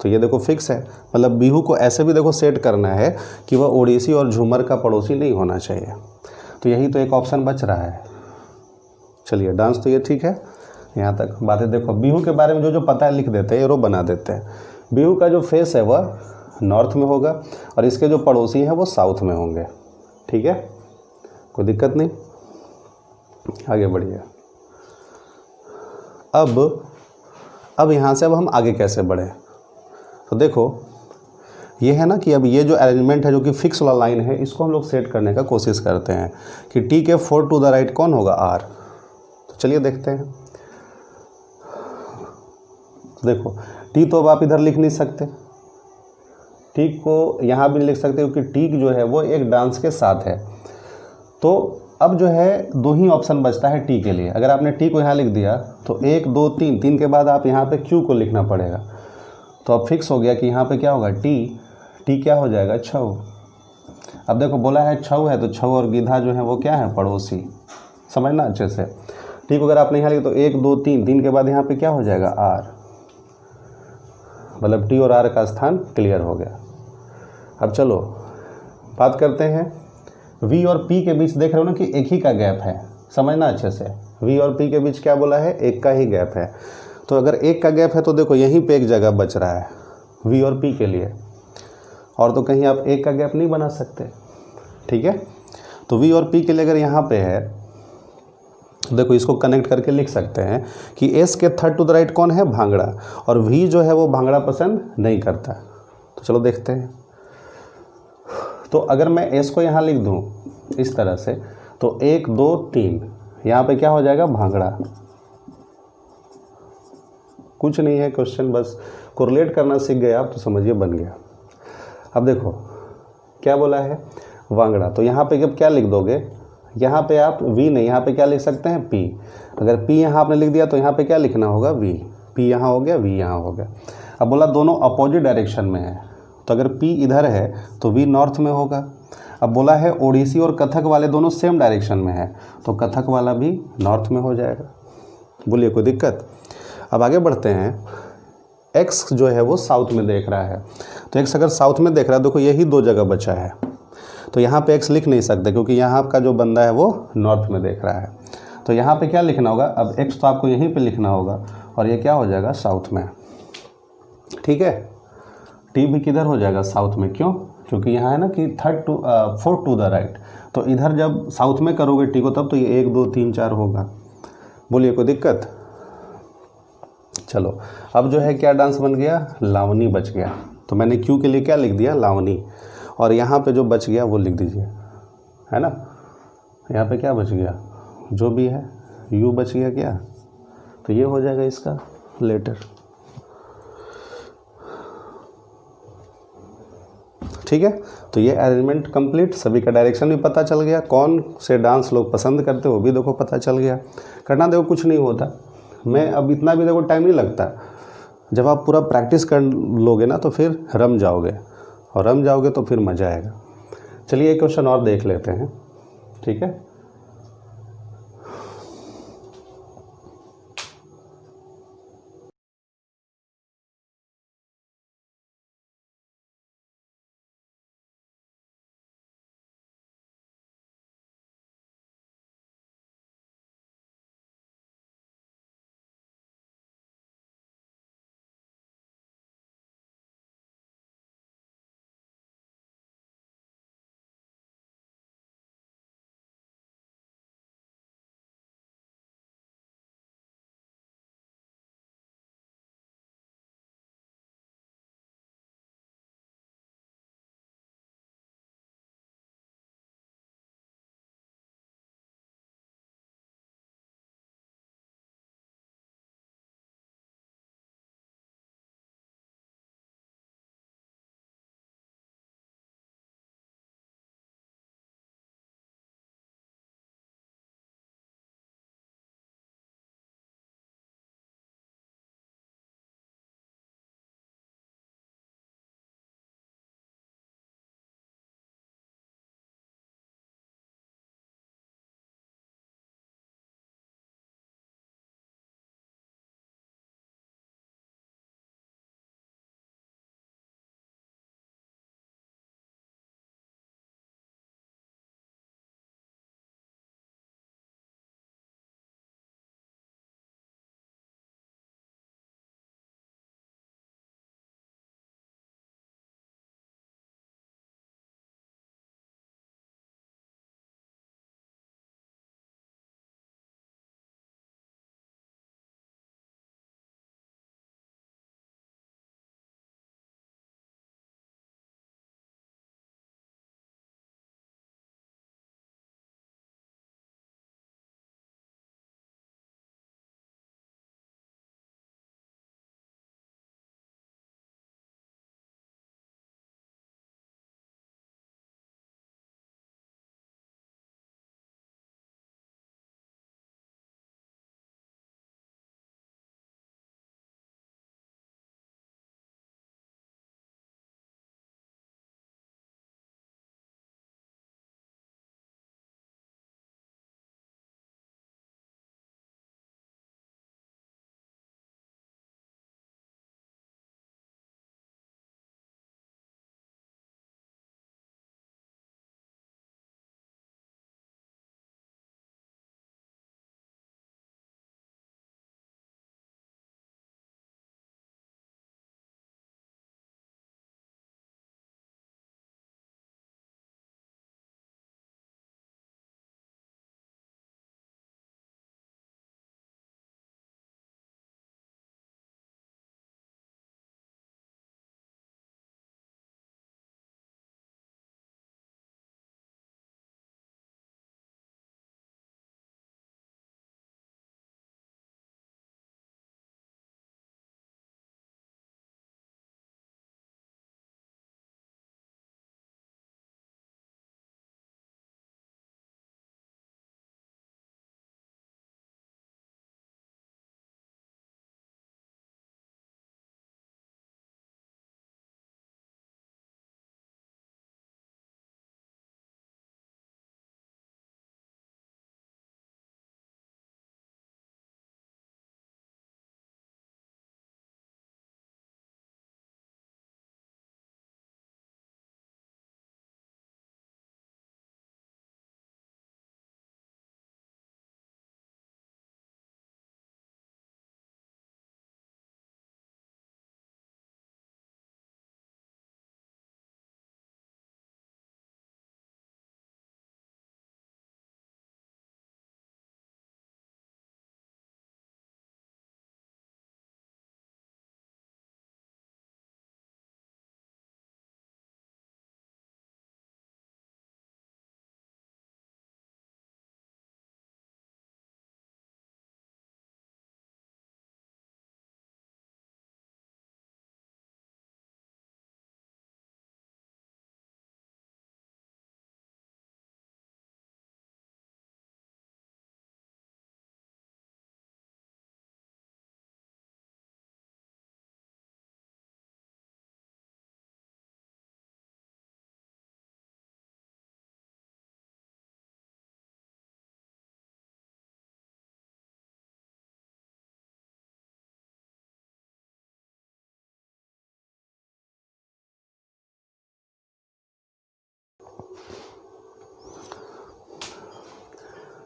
तो ये देखो फिक्स है, मतलब बिहू को ऐसे भी देखो सेट करना है कि वह ओडिसी और झूमर का पड़ोसी नहीं होना चाहिए। तो यही तो एक ऑप्शन बच रहा है। चलिए डांस तो ये ठीक है, यहाँ तक बातें देखो। बिहू के बारे में जो जो पता है लिख देते हैं, एरो बना देते हैं। बिहू का जो फेस है वह नॉर्थ में होगा और इसके जो पड़ोसी हैं वो साउथ में होंगे। ठीक है, कोई दिक्कत नहीं, आगे बढ़िए। अब यहाँ से अब हम आगे कैसे बढ़े, तो देखो ये है ना कि अब ये जो अरेंजमेंट है जो कि फिक्स वाला लाइन है, इसको हम लोग सेट करने का कोशिश करते हैं कि टी के 4 टू द राइट कौन होगा, आर। तो चलिए देखते हैं। देखो टी तो अब आप इधर लिख नहीं सकते, टी को यहाँ भी लिख सकते क्योंकि टी जो है वो एक डांस के साथ है। तो अब जो है दो ही ऑप्शन बचता है टी के लिए। अगर आपने टी को यहाँ लिख दिया तो 1 2 3, 3 के बाद आप यहाँ पे क्यू को लिखना पड़ेगा। तो अब फिक्स हो गया कि यहाँ पे क्या होगा, टी क्या हो जाएगा, छऊ। अब देखो बोला है छऊ है, तो छऊ और गिधा जो है वो क्या है, पड़ोसी। समझना अच्छे से। टी को अगर आपने यहाँ लिखा तो 1 2 3, 3 के बाद यहाँ पे क्या हो जाएगा, आर। मतलब टी और आर का स्थान क्लियर हो गया। अब चलो बात करते हैं वी और पी के बीच। देख रहे हो ना कि एक ही का गैप है, समझना अच्छे से। वी और पी के बीच क्या बोला है, एक का ही गैप है। तो अगर एक का गैप है तो देखो यहीं पे एक जगह बच रहा है वी और पी के लिए, और तो कहीं आप एक का गैप नहीं बना सकते। ठीक है, तो वी और पी के लिए अगर यहाँ पे है, देखो इसको कनेक्ट करके लिख सकते हैं कि एस के 3rd टू द राइट कौन है, भांगड़ा, और वी जो है वो भांगड़ा पसंद नहीं करता। तो चलो देखते हैं। तो अगर मैं एस को यहाँ लिख दूँ इस तरह से, तो 1 2 3, यहाँ पे क्या हो जाएगा, भांगड़ा। कुछ नहीं है क्वेश्चन, बस कोरिलेट करना सीख गए आप तो समझिए बन गया। अब देखो क्या बोला है, वांगड़ा। तो यहाँ पे जब क्या लिख दोगे, यहाँ पे आप वी नहीं, यहाँ पे क्या लिख सकते हैं, पी। अगर पी यहाँ आपने लिख दिया तो यहाँ पे क्या लिखना होगा, वी। पी यहाँ हो गया, वी यहाँ हो गया। अब बोला दोनों अपोजिट डायरेक्शन में है, तो अगर पी इधर है तो वी नॉर्थ में होगा। अब बोला है ओडिसी और कथक वाले दोनों सेम डायरेक्शन में है, तो कथक वाला भी नॉर्थ में हो जाएगा। बोलिए कोई दिक्कत। अब आगे बढ़ते हैं। एक्स जो है वो साउथ में देख रहा है, तो एक्स अगर साउथ में देख रहा है, देखो यही दो जगह बचा है, तो यहाँ पे एक्स लिख नहीं सकते क्योंकि यहाँ आपका जो बंदा है वो नॉर्थ में देख रहा है। तो यहाँ पे क्या लिखना होगा, अब एक्स तो आपको यहीं पे लिखना होगा, और ये क्या हो जाएगा, साउथ में। ठीक है, टी भी किधर हो जाएगा, साउथ में। क्यों, क्योंकि यहाँ है ना कि 4 टू द राइट, तो इधर जब साउथ में करोगे टी को तब तो ये 1 2 3 4 होगा। बोलिए कोई दिक्कत। चलो अब जो है क्या डांस बन गया, लावनी बच गया। तो मैंने क्यू के लिए क्या लिख दिया, लावनी, और यहाँ पे जो बच गया वो लिख दीजिए, है ना। यहाँ पे क्या बच गया, जो भी है, यू बच गया क्या, तो ये हो जाएगा इसका लेटर। ठीक है, तो ये अरेंजमेंट कंप्लीट। सभी का डायरेक्शन भी पता चल गया, कौन से डांस लोग पसंद करते हो वो भी देखो पता चल गया। करना देखो कुछ नहीं होता, मैं अब इतना भी देखो टाइम नहीं लगता। जब आप पूरा प्रैक्टिस कर लोगे ना तो फिर रम जाओगे, और रम जाओगे तो फिर मज़ा आएगा। चलिए एक क्वेश्चन और देख लेते हैं। ठीक है,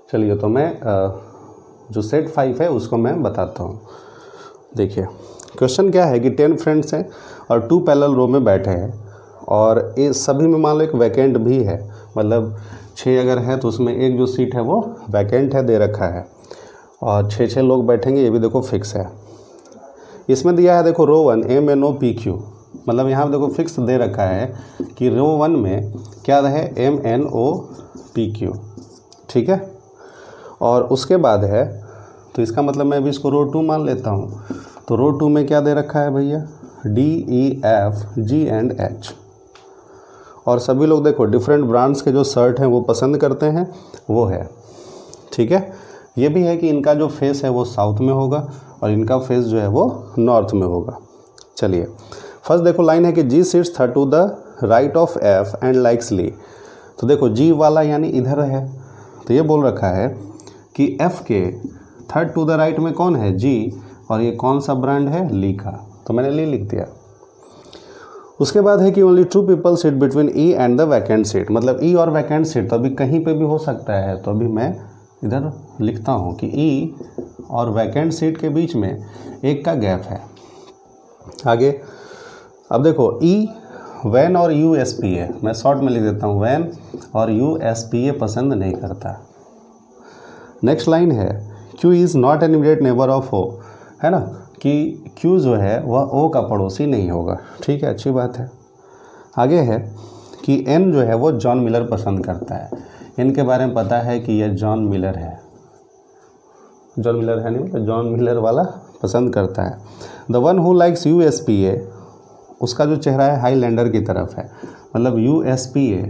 चलिए तो मैं जो सेट 5 है उसको मैं बताता हूँ। देखिए क्वेश्चन क्या है कि 10 फ्रेंड्स हैं और 2 पैरेलल रो में बैठे हैं और ये सभी में मान लो एक वैकेंट भी है, मतलब 6 अगर है तो उसमें एक जो सीट है वो वैकेंट है, दे रखा है, और 6 लोग बैठेंगे, ये भी देखो फिक्स है। इसमें दिया है देखो रो 1 MNOPQ, मतलब यहाँ पे देखो फिक्स दे रखा है कि रो 1 में क्या रहे MNOPQ, ठीक है। और उसके बाद है तो इसका मतलब मैं भी इसको रो 2 मान लेता हूँ, तो रो 2 में क्या दे रखा है भैया DEFGH, और सभी लोग देखो डिफरेंट ब्रांड्स के जो शर्ट हैं वो पसंद करते हैं, वो है, ठीक है। ये भी है कि इनका जो फेस है वो साउथ में होगा और इनका फेस जो है वो नॉर्थ में होगा। चलिए फर्स्ट देखो लाइन है कि G sits to the right of F and likes Lee, तो देखो G वाला यानी इधर है, तो ये बोल रखा है कि F के थर्ड टू द राइट में कौन है G, और ये कौन सा ब्रांड है ली का, तो मैंने ली लिख दिया। उसके बाद है कि only 2 people sit between E and the vacant seat, मतलब E और वैकेंट सीट तो अभी कहीं पे भी हो सकता है, तो अभी मैं इधर लिखता हूँ कि E और वैकेंट सीट के बीच में एक का गैप है। आगे अब देखो E वैन और USPA, मैं शॉर्ट में लिख देता हूँ वैन और USPA पसंद नहीं करता। नेक्स्ट लाइन है Q is not an immediate neighbour of O, है ना, कि Q जो है वह O का पड़ोसी नहीं होगा, ठीक है, अच्छी बात है। आगे है कि N जो है वो जॉन मिलर पसंद करता है, इनके बारे में पता है कि यह जॉन मिलर है, जॉन मिलर है नहीं मतलब जॉन मिलर वाला पसंद करता है। The one who likes USPA, उसका जो चेहरा है हाईलैंडर की तरफ है, मतलब USPA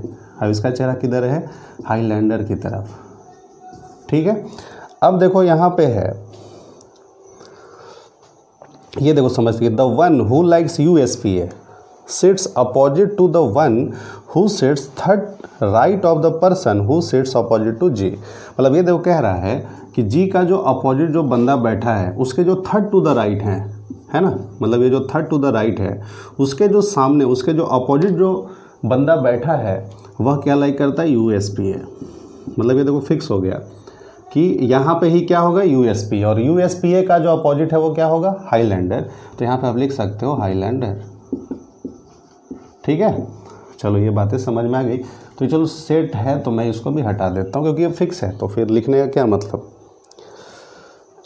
अब इसका चेहरा किधर है हाईलैंडर की तरफ, ठीक है। अब देखो यहाँ पे है, ये देखो समझिए, the one who likes USPA sits opposite to the one who sits third right of the person who sits opposite to G, मतलब ये देखो कह रहा है कि G का जो अपोजिट जो बंदा बैठा है उसके जो थर्ड टू द राइट है ना, मतलब ये जो थर्ड टू द राइट है उसके जो सामने उसके जो अपोजिट जो बंदा बैठा है वह क्या लाइक करता है USPA, मतलब ये देखो फिक्स हो गया कि यहाँ पे ही क्या होगा USPA, और USPA का जो अपोजिट है वो क्या होगा हाईलैंडर, तो यहाँ पे आप लिख सकते हो हाईलैंडर, ठीक है। चलो ये बातें समझ में आ गई, तो चलो सेट है तो मैं इसको भी हटा देता हूँ क्योंकि ये फिक्स है, तो फिर लिखने का क्या मतलब।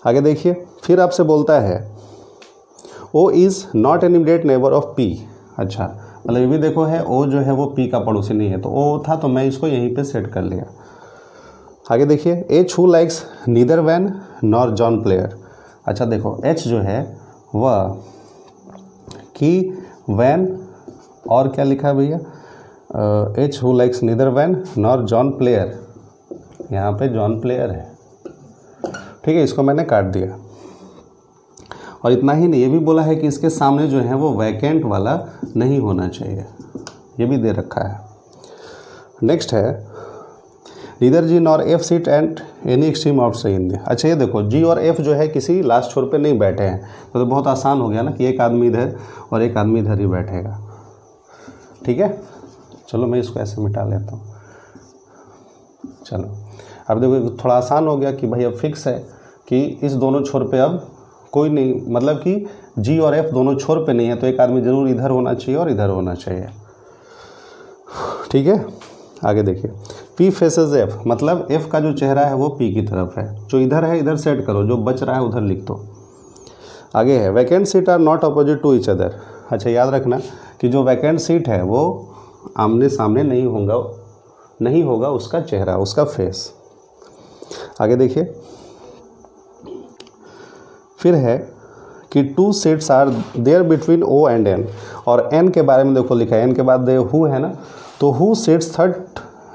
आगे देखिए फिर आपसे बोलता है O is not an immediate neighbour of P, अच्छा मतलब ये भी देखो है O जो है वो P का पड़ोसी नहीं है, तो O था तो मैं इसको यहीं पे सेट कर लिया। आगे देखिए H who likes neither Van nor John Player, अच्छा देखो H जो है वह कि वैन और क्या लिखा है भैया H who likes neither Van nor John Player, यहाँ पे जॉन प्लेयर है, ठीक है, इसको मैंने काट दिया। और इतना ही नहीं, ये भी बोला है कि इसके सामने जो है वो वैकेंट वाला नहीं होना चाहिए, ये भी दे रखा है। नेक्स्ट है neither G nor F seat and any extreme of सही हिंदी, अच्छा ये देखो G और F जो है किसी लास्ट छोर पे नहीं बैठे हैं, तो बहुत आसान हो गया ना कि एक आदमी इधर और एक आदमी इधर ही बैठेगा, ठीक है। चलो मैं इसको ऐसे मिटा लेता हूँ। चलो अब देखो थोड़ा आसान हो गया कि भाई अब फिक्स है कि इस दोनों छोर पे अब कोई नहीं, मतलब कि G और F दोनों छोर पे नहीं है, तो एक आदमी ज़रूर इधर होना चाहिए और इधर होना चाहिए, ठीक है। आगे देखिए P फेसेस F, मतलब F का जो चेहरा है वो P की तरफ है, जो इधर है इधर सेट करो, जो बच रहा है उधर लिख दो। आगे है vacant seat are not opposite to each other, अच्छा याद रखना कि जो वैकेंट सीट है वो आमने सामने नहीं होगा उसका चेहरा, उसका फेस। आगे देखिए फिर है कि 2 seats are there between O and N, और N के बारे में देखो लिखा है, N के बाद हु है ना, तो who sits third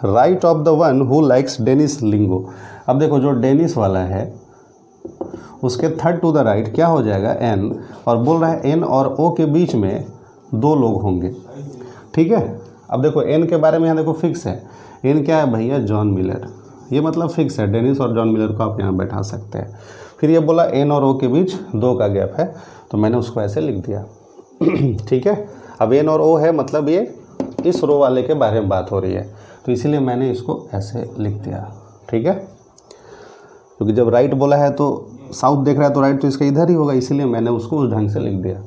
right of the one who likes Dennis Lingo, अब देखो जो डेनिस वाला है उसके थर्ड टू द राइट क्या हो जाएगा N, और बोल रहा है N और O के बीच में 2 लोग होंगे, ठीक है। अब देखो N के बारे में यहाँ देखो फिक्स है, N क्या है भैया जॉन मिलर, ये मतलब फिक्स है, डेनिस और जॉन मिलर को आप यहाँ बैठा सकते हैं। फिर ये बोला N और O के बीच 2 का गैप है, तो मैंने उसको ऐसे लिख दिया, ठीक है। अब N और O है मतलब ये इस रो वाले के बारे में बात हो रही है, तो इसीलिए मैंने इसको ऐसे लिख दिया, ठीक है। क्योंकि जब राइट बोला है तो साउथ देख रहा है तो राइट तो इसका इधर ही होगा, इसीलिए मैंने उसको उस ढंग से लिख दिया।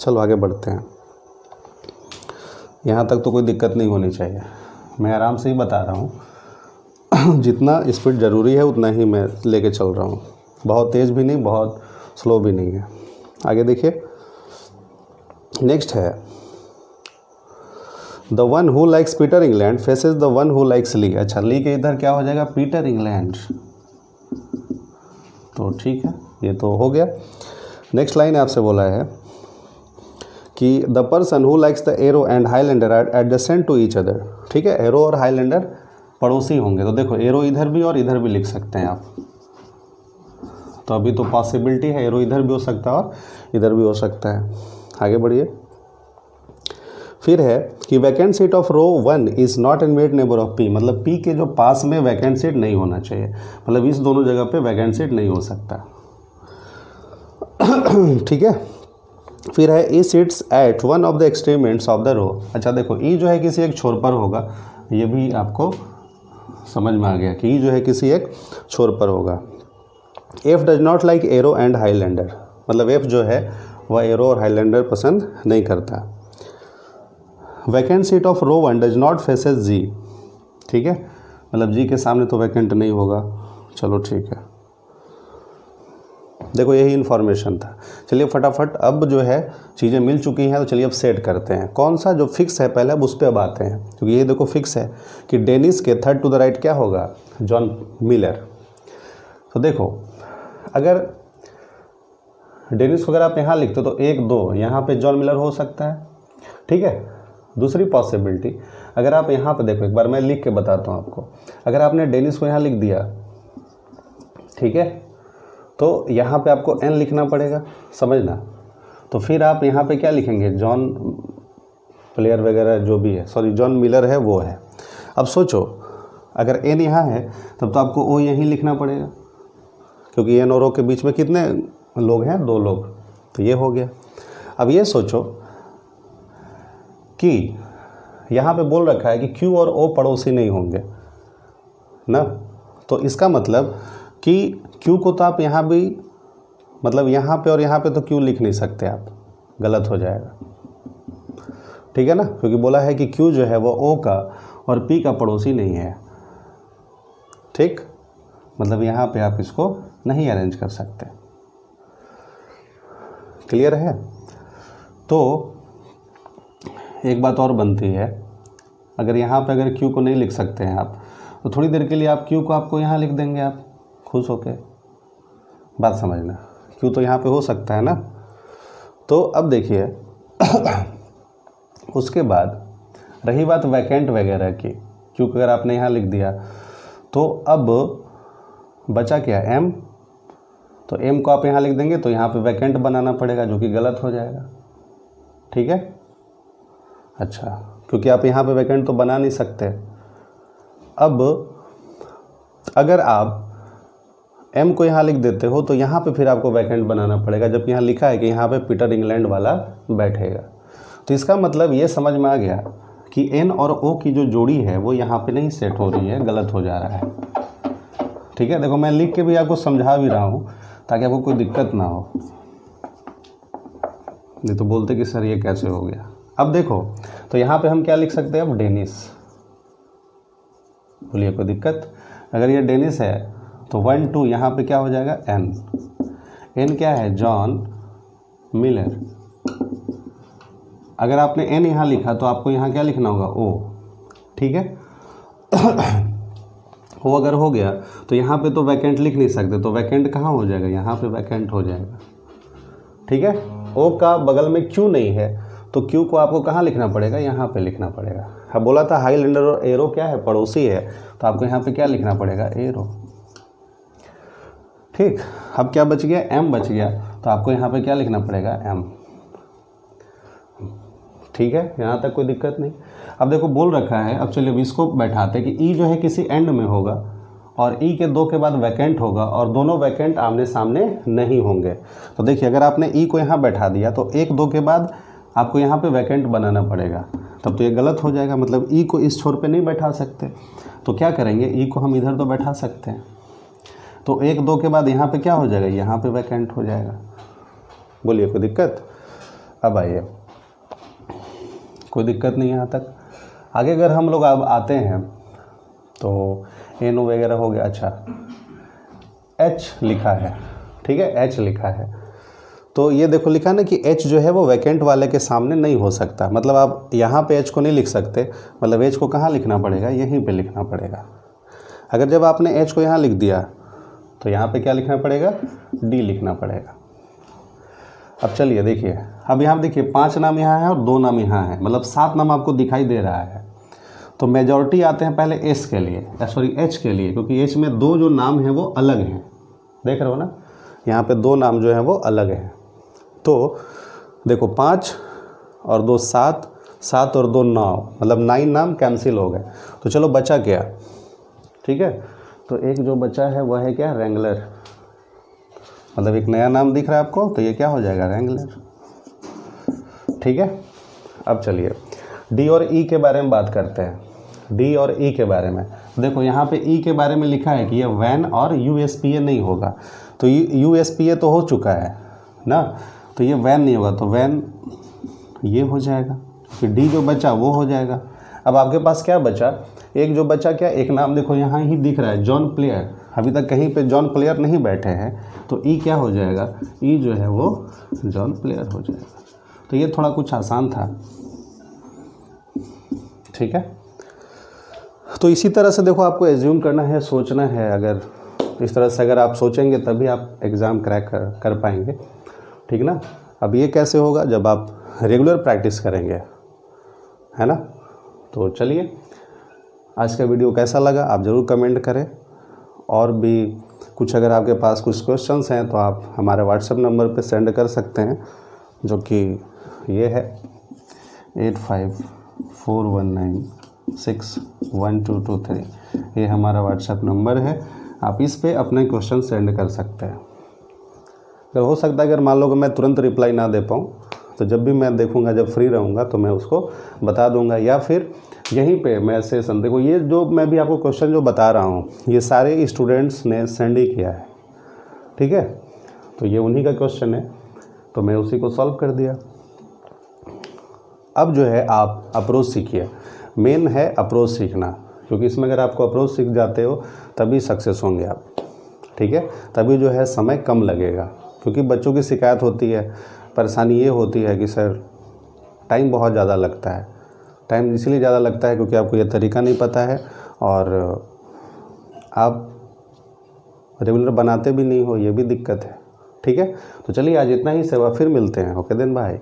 चलो आगे बढ़ते हैं। यहाँ तक तो कोई दिक्कत नहीं होनी चाहिए, मैं आराम से ही बता रहा हूँ। जितना स्पीड ज़रूरी है उतना ही मैं लेके चल रहा हूँ, बहुत तेज़ भी नहीं बहुत स्लो भी नहीं है। आगे देखिए, नेक्स्ट है the one who likes Peter England faces the one who likes Lee. अच्छा, ली के इधर क्या हो जाएगा, पीटर इंग्लैंड, तो ठीक है, ये तो हो गया। नेक्स्ट लाइन आपसे बोला है कि the person who likes the Arrow and Highlander are adjacent to each other. ठीक है, एरो और हाईलैंडर पड़ोसी होंगे, तो देखो एरो इधर भी और इधर भी लिख सकते हैं आप। तो अभी तो पॉसिबिलिटी है, एरो इधर भी हो सकता है और इधर भी हो सकता है। आगे बढ़िए, फिर है कि vacant seat of row 1 is not immediate neighbour of P, मतलब पी के जो पास में वैकेंट सीट नहीं होना चाहिए, मतलब इस दोनों जगह पे वैकेंट सीट नहीं हो सकता। ठीक है, फिर है E sits at one of the extreme ends of the row. अच्छा देखो, ई जो है किसी एक छोर पर होगा, ये भी आपको समझ में आ गया कि ई जो है किसी एक छोर पर होगा। F does not like Arrow and Highlander, मतलब एफ जो है वह एरो और हाईलैंडर पसंद नहीं करता। Vacant seat of row 1 does not faces G. ठीक है, मतलब जी के सामने तो वैकेंट नहीं होगा। चलो ठीक है, देखो यही इन्फॉर्मेशन था। चलिए फटाफट अब जो है चीज़ें मिल चुकी हैं, तो चलिए अब सेट करते हैं। कौन सा जो फिक्स है पहले, अब उस पर अब आते हैं, क्योंकि ये देखो फिक्स है कि डेनिस के थर्ड टू द राइट क्या होगा, जॉन मिलर। तो देखो अगर डेनिस को अगर आप यहाँ लिखते हो तो 1 2 यहाँ पे जॉन मिलर हो सकता है। ठीक है, दूसरी पॉसिबिलिटी, अगर आप यहाँ पे देखो, एक बार मैं लिख के बताता हूँ आपको। अगर आपने डेनिस को यहाँ लिख दिया, ठीक है, तो यहाँ पे आपको एन लिखना पड़ेगा, समझना। तो फिर आप यहाँ पे क्या लिखेंगे, जॉन प्लेयर वगैरह जो भी है, सॉरी जॉन मिलर है वो है। अब सोचो अगर एन यहाँ है तब तो आपको ओ यहीं लिखना पड़ेगा, क्योंकि एन और ओ के बीच में कितने लोग हैं, 2 लोग, तो ये हो गया। अब ये सोचो कि यहाँ पे बोल रखा है कि Q और O पड़ोसी नहीं होंगे ना, तो इसका मतलब कि Q को तो आप यहाँ भी, मतलब यहाँ पे और यहाँ पे तो Q लिख नहीं सकते आप, गलत हो जाएगा। ठीक है ना, क्योंकि बोला है कि Q जो है वो O का और P का पड़ोसी नहीं है। ठीक, मतलब यहाँ पे आप इसको नहीं अरेंज कर सकते। क्लियर है? तो एक बात और बनती है, अगर यहाँ पे अगर Q को नहीं लिख सकते हैं आप, तो थोड़ी देर के लिए आप Q को आपको यहाँ लिख देंगे, आप खुश होके, बात समझना। Q तो यहाँ पे हो सकता है ना। तो अब देखिए उसके बाद रही बात वैकेंट वगैरह की, Q को अगर आपने यहाँ लिख दिया तो अब बचा क्या, M, तो M को आप यहाँ लिख देंगे तो यहाँ पे वैकेंट बनाना पड़ेगा, जो कि गलत हो जाएगा। ठीक है, अच्छा, क्योंकि आप यहाँ पे वैकेंट तो बना नहीं सकते। अब अगर आप M को यहाँ लिख देते हो तो यहाँ पे फिर आपको वैकेंट बनाना पड़ेगा, जबकि यहाँ लिखा है कि यहाँ पे पीटर इंग्लैंड वाला बैठेगा। तो इसका मतलब ये समझ में आ गया कि N और O की जो जोड़ी है वो यहाँ पे नहीं सेट हो रही है, गलत हो जा रहा है। ठीक है, देखो मैं लिख के भी आपको समझा भी रहा हूँ ताकि आपको कोई दिक्कत ना हो, नहीं तो बोलते कि सर ये कैसे हो गया। अब देखो, तो यहाँ पे हम क्या लिख सकते हैं, अब डेनिस, बोलिए कोई दिक्कत। अगर ये डेनिस है तो 1 2 यहाँ पे क्या हो जाएगा, एन क्या है, जॉन मिलर। अगर आपने एन यहाँ लिखा तो आपको यहाँ क्या लिखना होगा, ओ। ठीक है, वो अगर हो गया तो यहाँ पे तो वैकेंट लिख नहीं सकते, तो वैकेंट कहाँ हो जाएगा, यहाँ पे वैकेंट हो जाएगा। ठीक है, ओ का बगल में क्यू नहीं है तो क्यू को आपको कहाँ लिखना पड़ेगा, यहाँ पे लिखना पड़ेगा। अब बोला था हाईलैंडर और एरो क्या है, पड़ोसी है, तो आपको यहाँ पे क्या लिखना पड़ेगा, एरो। ठीक, अब क्या बच गया, एम बच गया, तो आपको यहाँ पे क्या लिखना पड़ेगा, एम। ठीक है, यहाँ तक कोई दिक्कत नहीं। अब देखो बोल रखा है, अब चलिए इसको बैठाते हैं कि ई जो है किसी एंड में होगा और ई के 2 के बाद वैकेंट होगा और दोनों वैकेंट आमने सामने नहीं होंगे। तो देखिए अगर आपने ई को यहाँ बैठा दिया तो 1 2 के बाद आपको यहाँ पे वैकेंट बनाना पड़ेगा, तब तो ये गलत हो जाएगा, मतलब ई को इस छोर पे नहीं बैठा सकते। तो क्या करेंगे, ई को हम इधर तो बैठा सकते हैं। तो तो 1 2 के बाद यहाँ पे क्या हो जाएगा, यहाँ पे वैकेंट हो जाएगा। बोलिए कोई दिक्कत? अब आइए, कोई दिक्कत नहीं है यहाँ तक। आगे अगर हम लोग अब आते हैं तो NO वगैरह हो गया। अच्छा H लिखा है, ठीक है, H लिखा है, तो ये देखो लिखा ना कि H जो है वो वैकेंट वाले के सामने नहीं हो सकता। मतलब आप यहाँ पे H को नहीं लिख सकते, मतलब H को कहाँ लिखना पड़ेगा, यहीं पे लिखना पड़ेगा। अगर जब आपने H को यहाँ लिख दिया तो यहाँ पे क्या लिखना पड़ेगा, D लिखना पड़ेगा। अब चलिए देखिए, अब यहाँ देखिए 5 नाम यहाँ है और 2 नाम यहाँ है, मतलब 7 नाम आपको दिखाई दे रहा है। तो मेजॉरिटी आते हैं पहले S के लिए, सॉरी H के लिए, क्योंकि H में 2 जो नाम हैं वो अलग हैं, देख रहे हो ना, यहाँ पे 2 नाम जो हैं वो अलग हैं। तो देखो 5 और 2 7, 7 और 2 9, मतलब 9 नाम कैंसिल हो गए। तो चलो बचा क्या, ठीक है, तो एक जो बचा है वह है क्या, रेंगलर, मतलब एक नया नाम दिख रहा है आपको, तो ये क्या हो जाएगा, रेंगलर, ठीक है। अब चलिए D और E के बारे में बात करते हैं। D और E के बारे में देखो, यहाँ पे E के बारे में लिखा है कि ये वैन और USPA नहीं होगा। तो USPA तो हो चुका है ना, तो ये वैन नहीं होगा, तो वैन ये हो जाएगा, फिर D जो बचा वो हो जाएगा। अब आपके पास क्या बचा, एक जो बचा क्या, एक नाम देखो यहाँ ही दिख रहा है, जॉन प्लेयर, अभी तक कहीं पे जॉन प्लेयर नहीं बैठे हैं, तो E क्या हो जाएगा, E जो है वो जॉन प्लेयर हो जाएगा। तो ये थोड़ा कुछ आसान था, ठीक है। तो इसी तरह से देखो आपको एज्यूम करना है, सोचना है, अगर इस तरह से अगर आप सोचेंगे तभी आप एग्ज़ाम क्रैक कर पाएंगे, ठीक ना। अब ये कैसे होगा, जब आप रेगुलर प्रैक्टिस करेंगे, है ना। तो चलिए, आज का वीडियो कैसा लगा आप ज़रूर कमेंट करें, और भी कुछ अगर आपके पास कुछ क्वेश्चंस हैं तो आप हमारे व्हाट्सएप नंबर पे सेंड कर सकते हैं, जो कि ये है 8541961223। ये हमारा व्हाट्सएप नंबर है, आप इस पे अपने क्वेश्चन सेंड कर सकते हैं। अगर हो सकता है अगर मान लो कि मैं तुरंत रिप्लाई ना दे पाऊँ, तो जब भी मैं देखूँगा, जब फ्री रहूँगा तो मैं उसको बता दूँगा, या फिर यहीं पे मैसेज। देखो ये जो मैं भी आपको क्वेश्चन जो बता रहा हूँ, ये सारे स्टूडेंट्स ने सेंड ही किया है, ठीक है, तो ये उन्हीं का क्वेश्चन है, तो मैं उसी को सॉल्व कर दिया। अब जो है आप अप्रोच सीखिए, मेन है अप्रोच सीखना, क्योंकि इसमें अगर आपको अप्रोच सीख जाते हो तभी सक्सेस होंगे आप, ठीक है, तभी जो है समय कम लगेगा। क्योंकि बच्चों की शिकायत होती है, परेशानी ये होती है कि सर टाइम बहुत ज़्यादा लगता है। टाइम इसलिए ज़्यादा लगता है क्योंकि आपको ये तरीका नहीं पता है, और आप रेगुलर बनाते भी नहीं हो, ये भी दिक्कत है, ठीक है। तो चलिए आज इतना ही सेवा, फिर मिलते हैं, ओके देन बाय।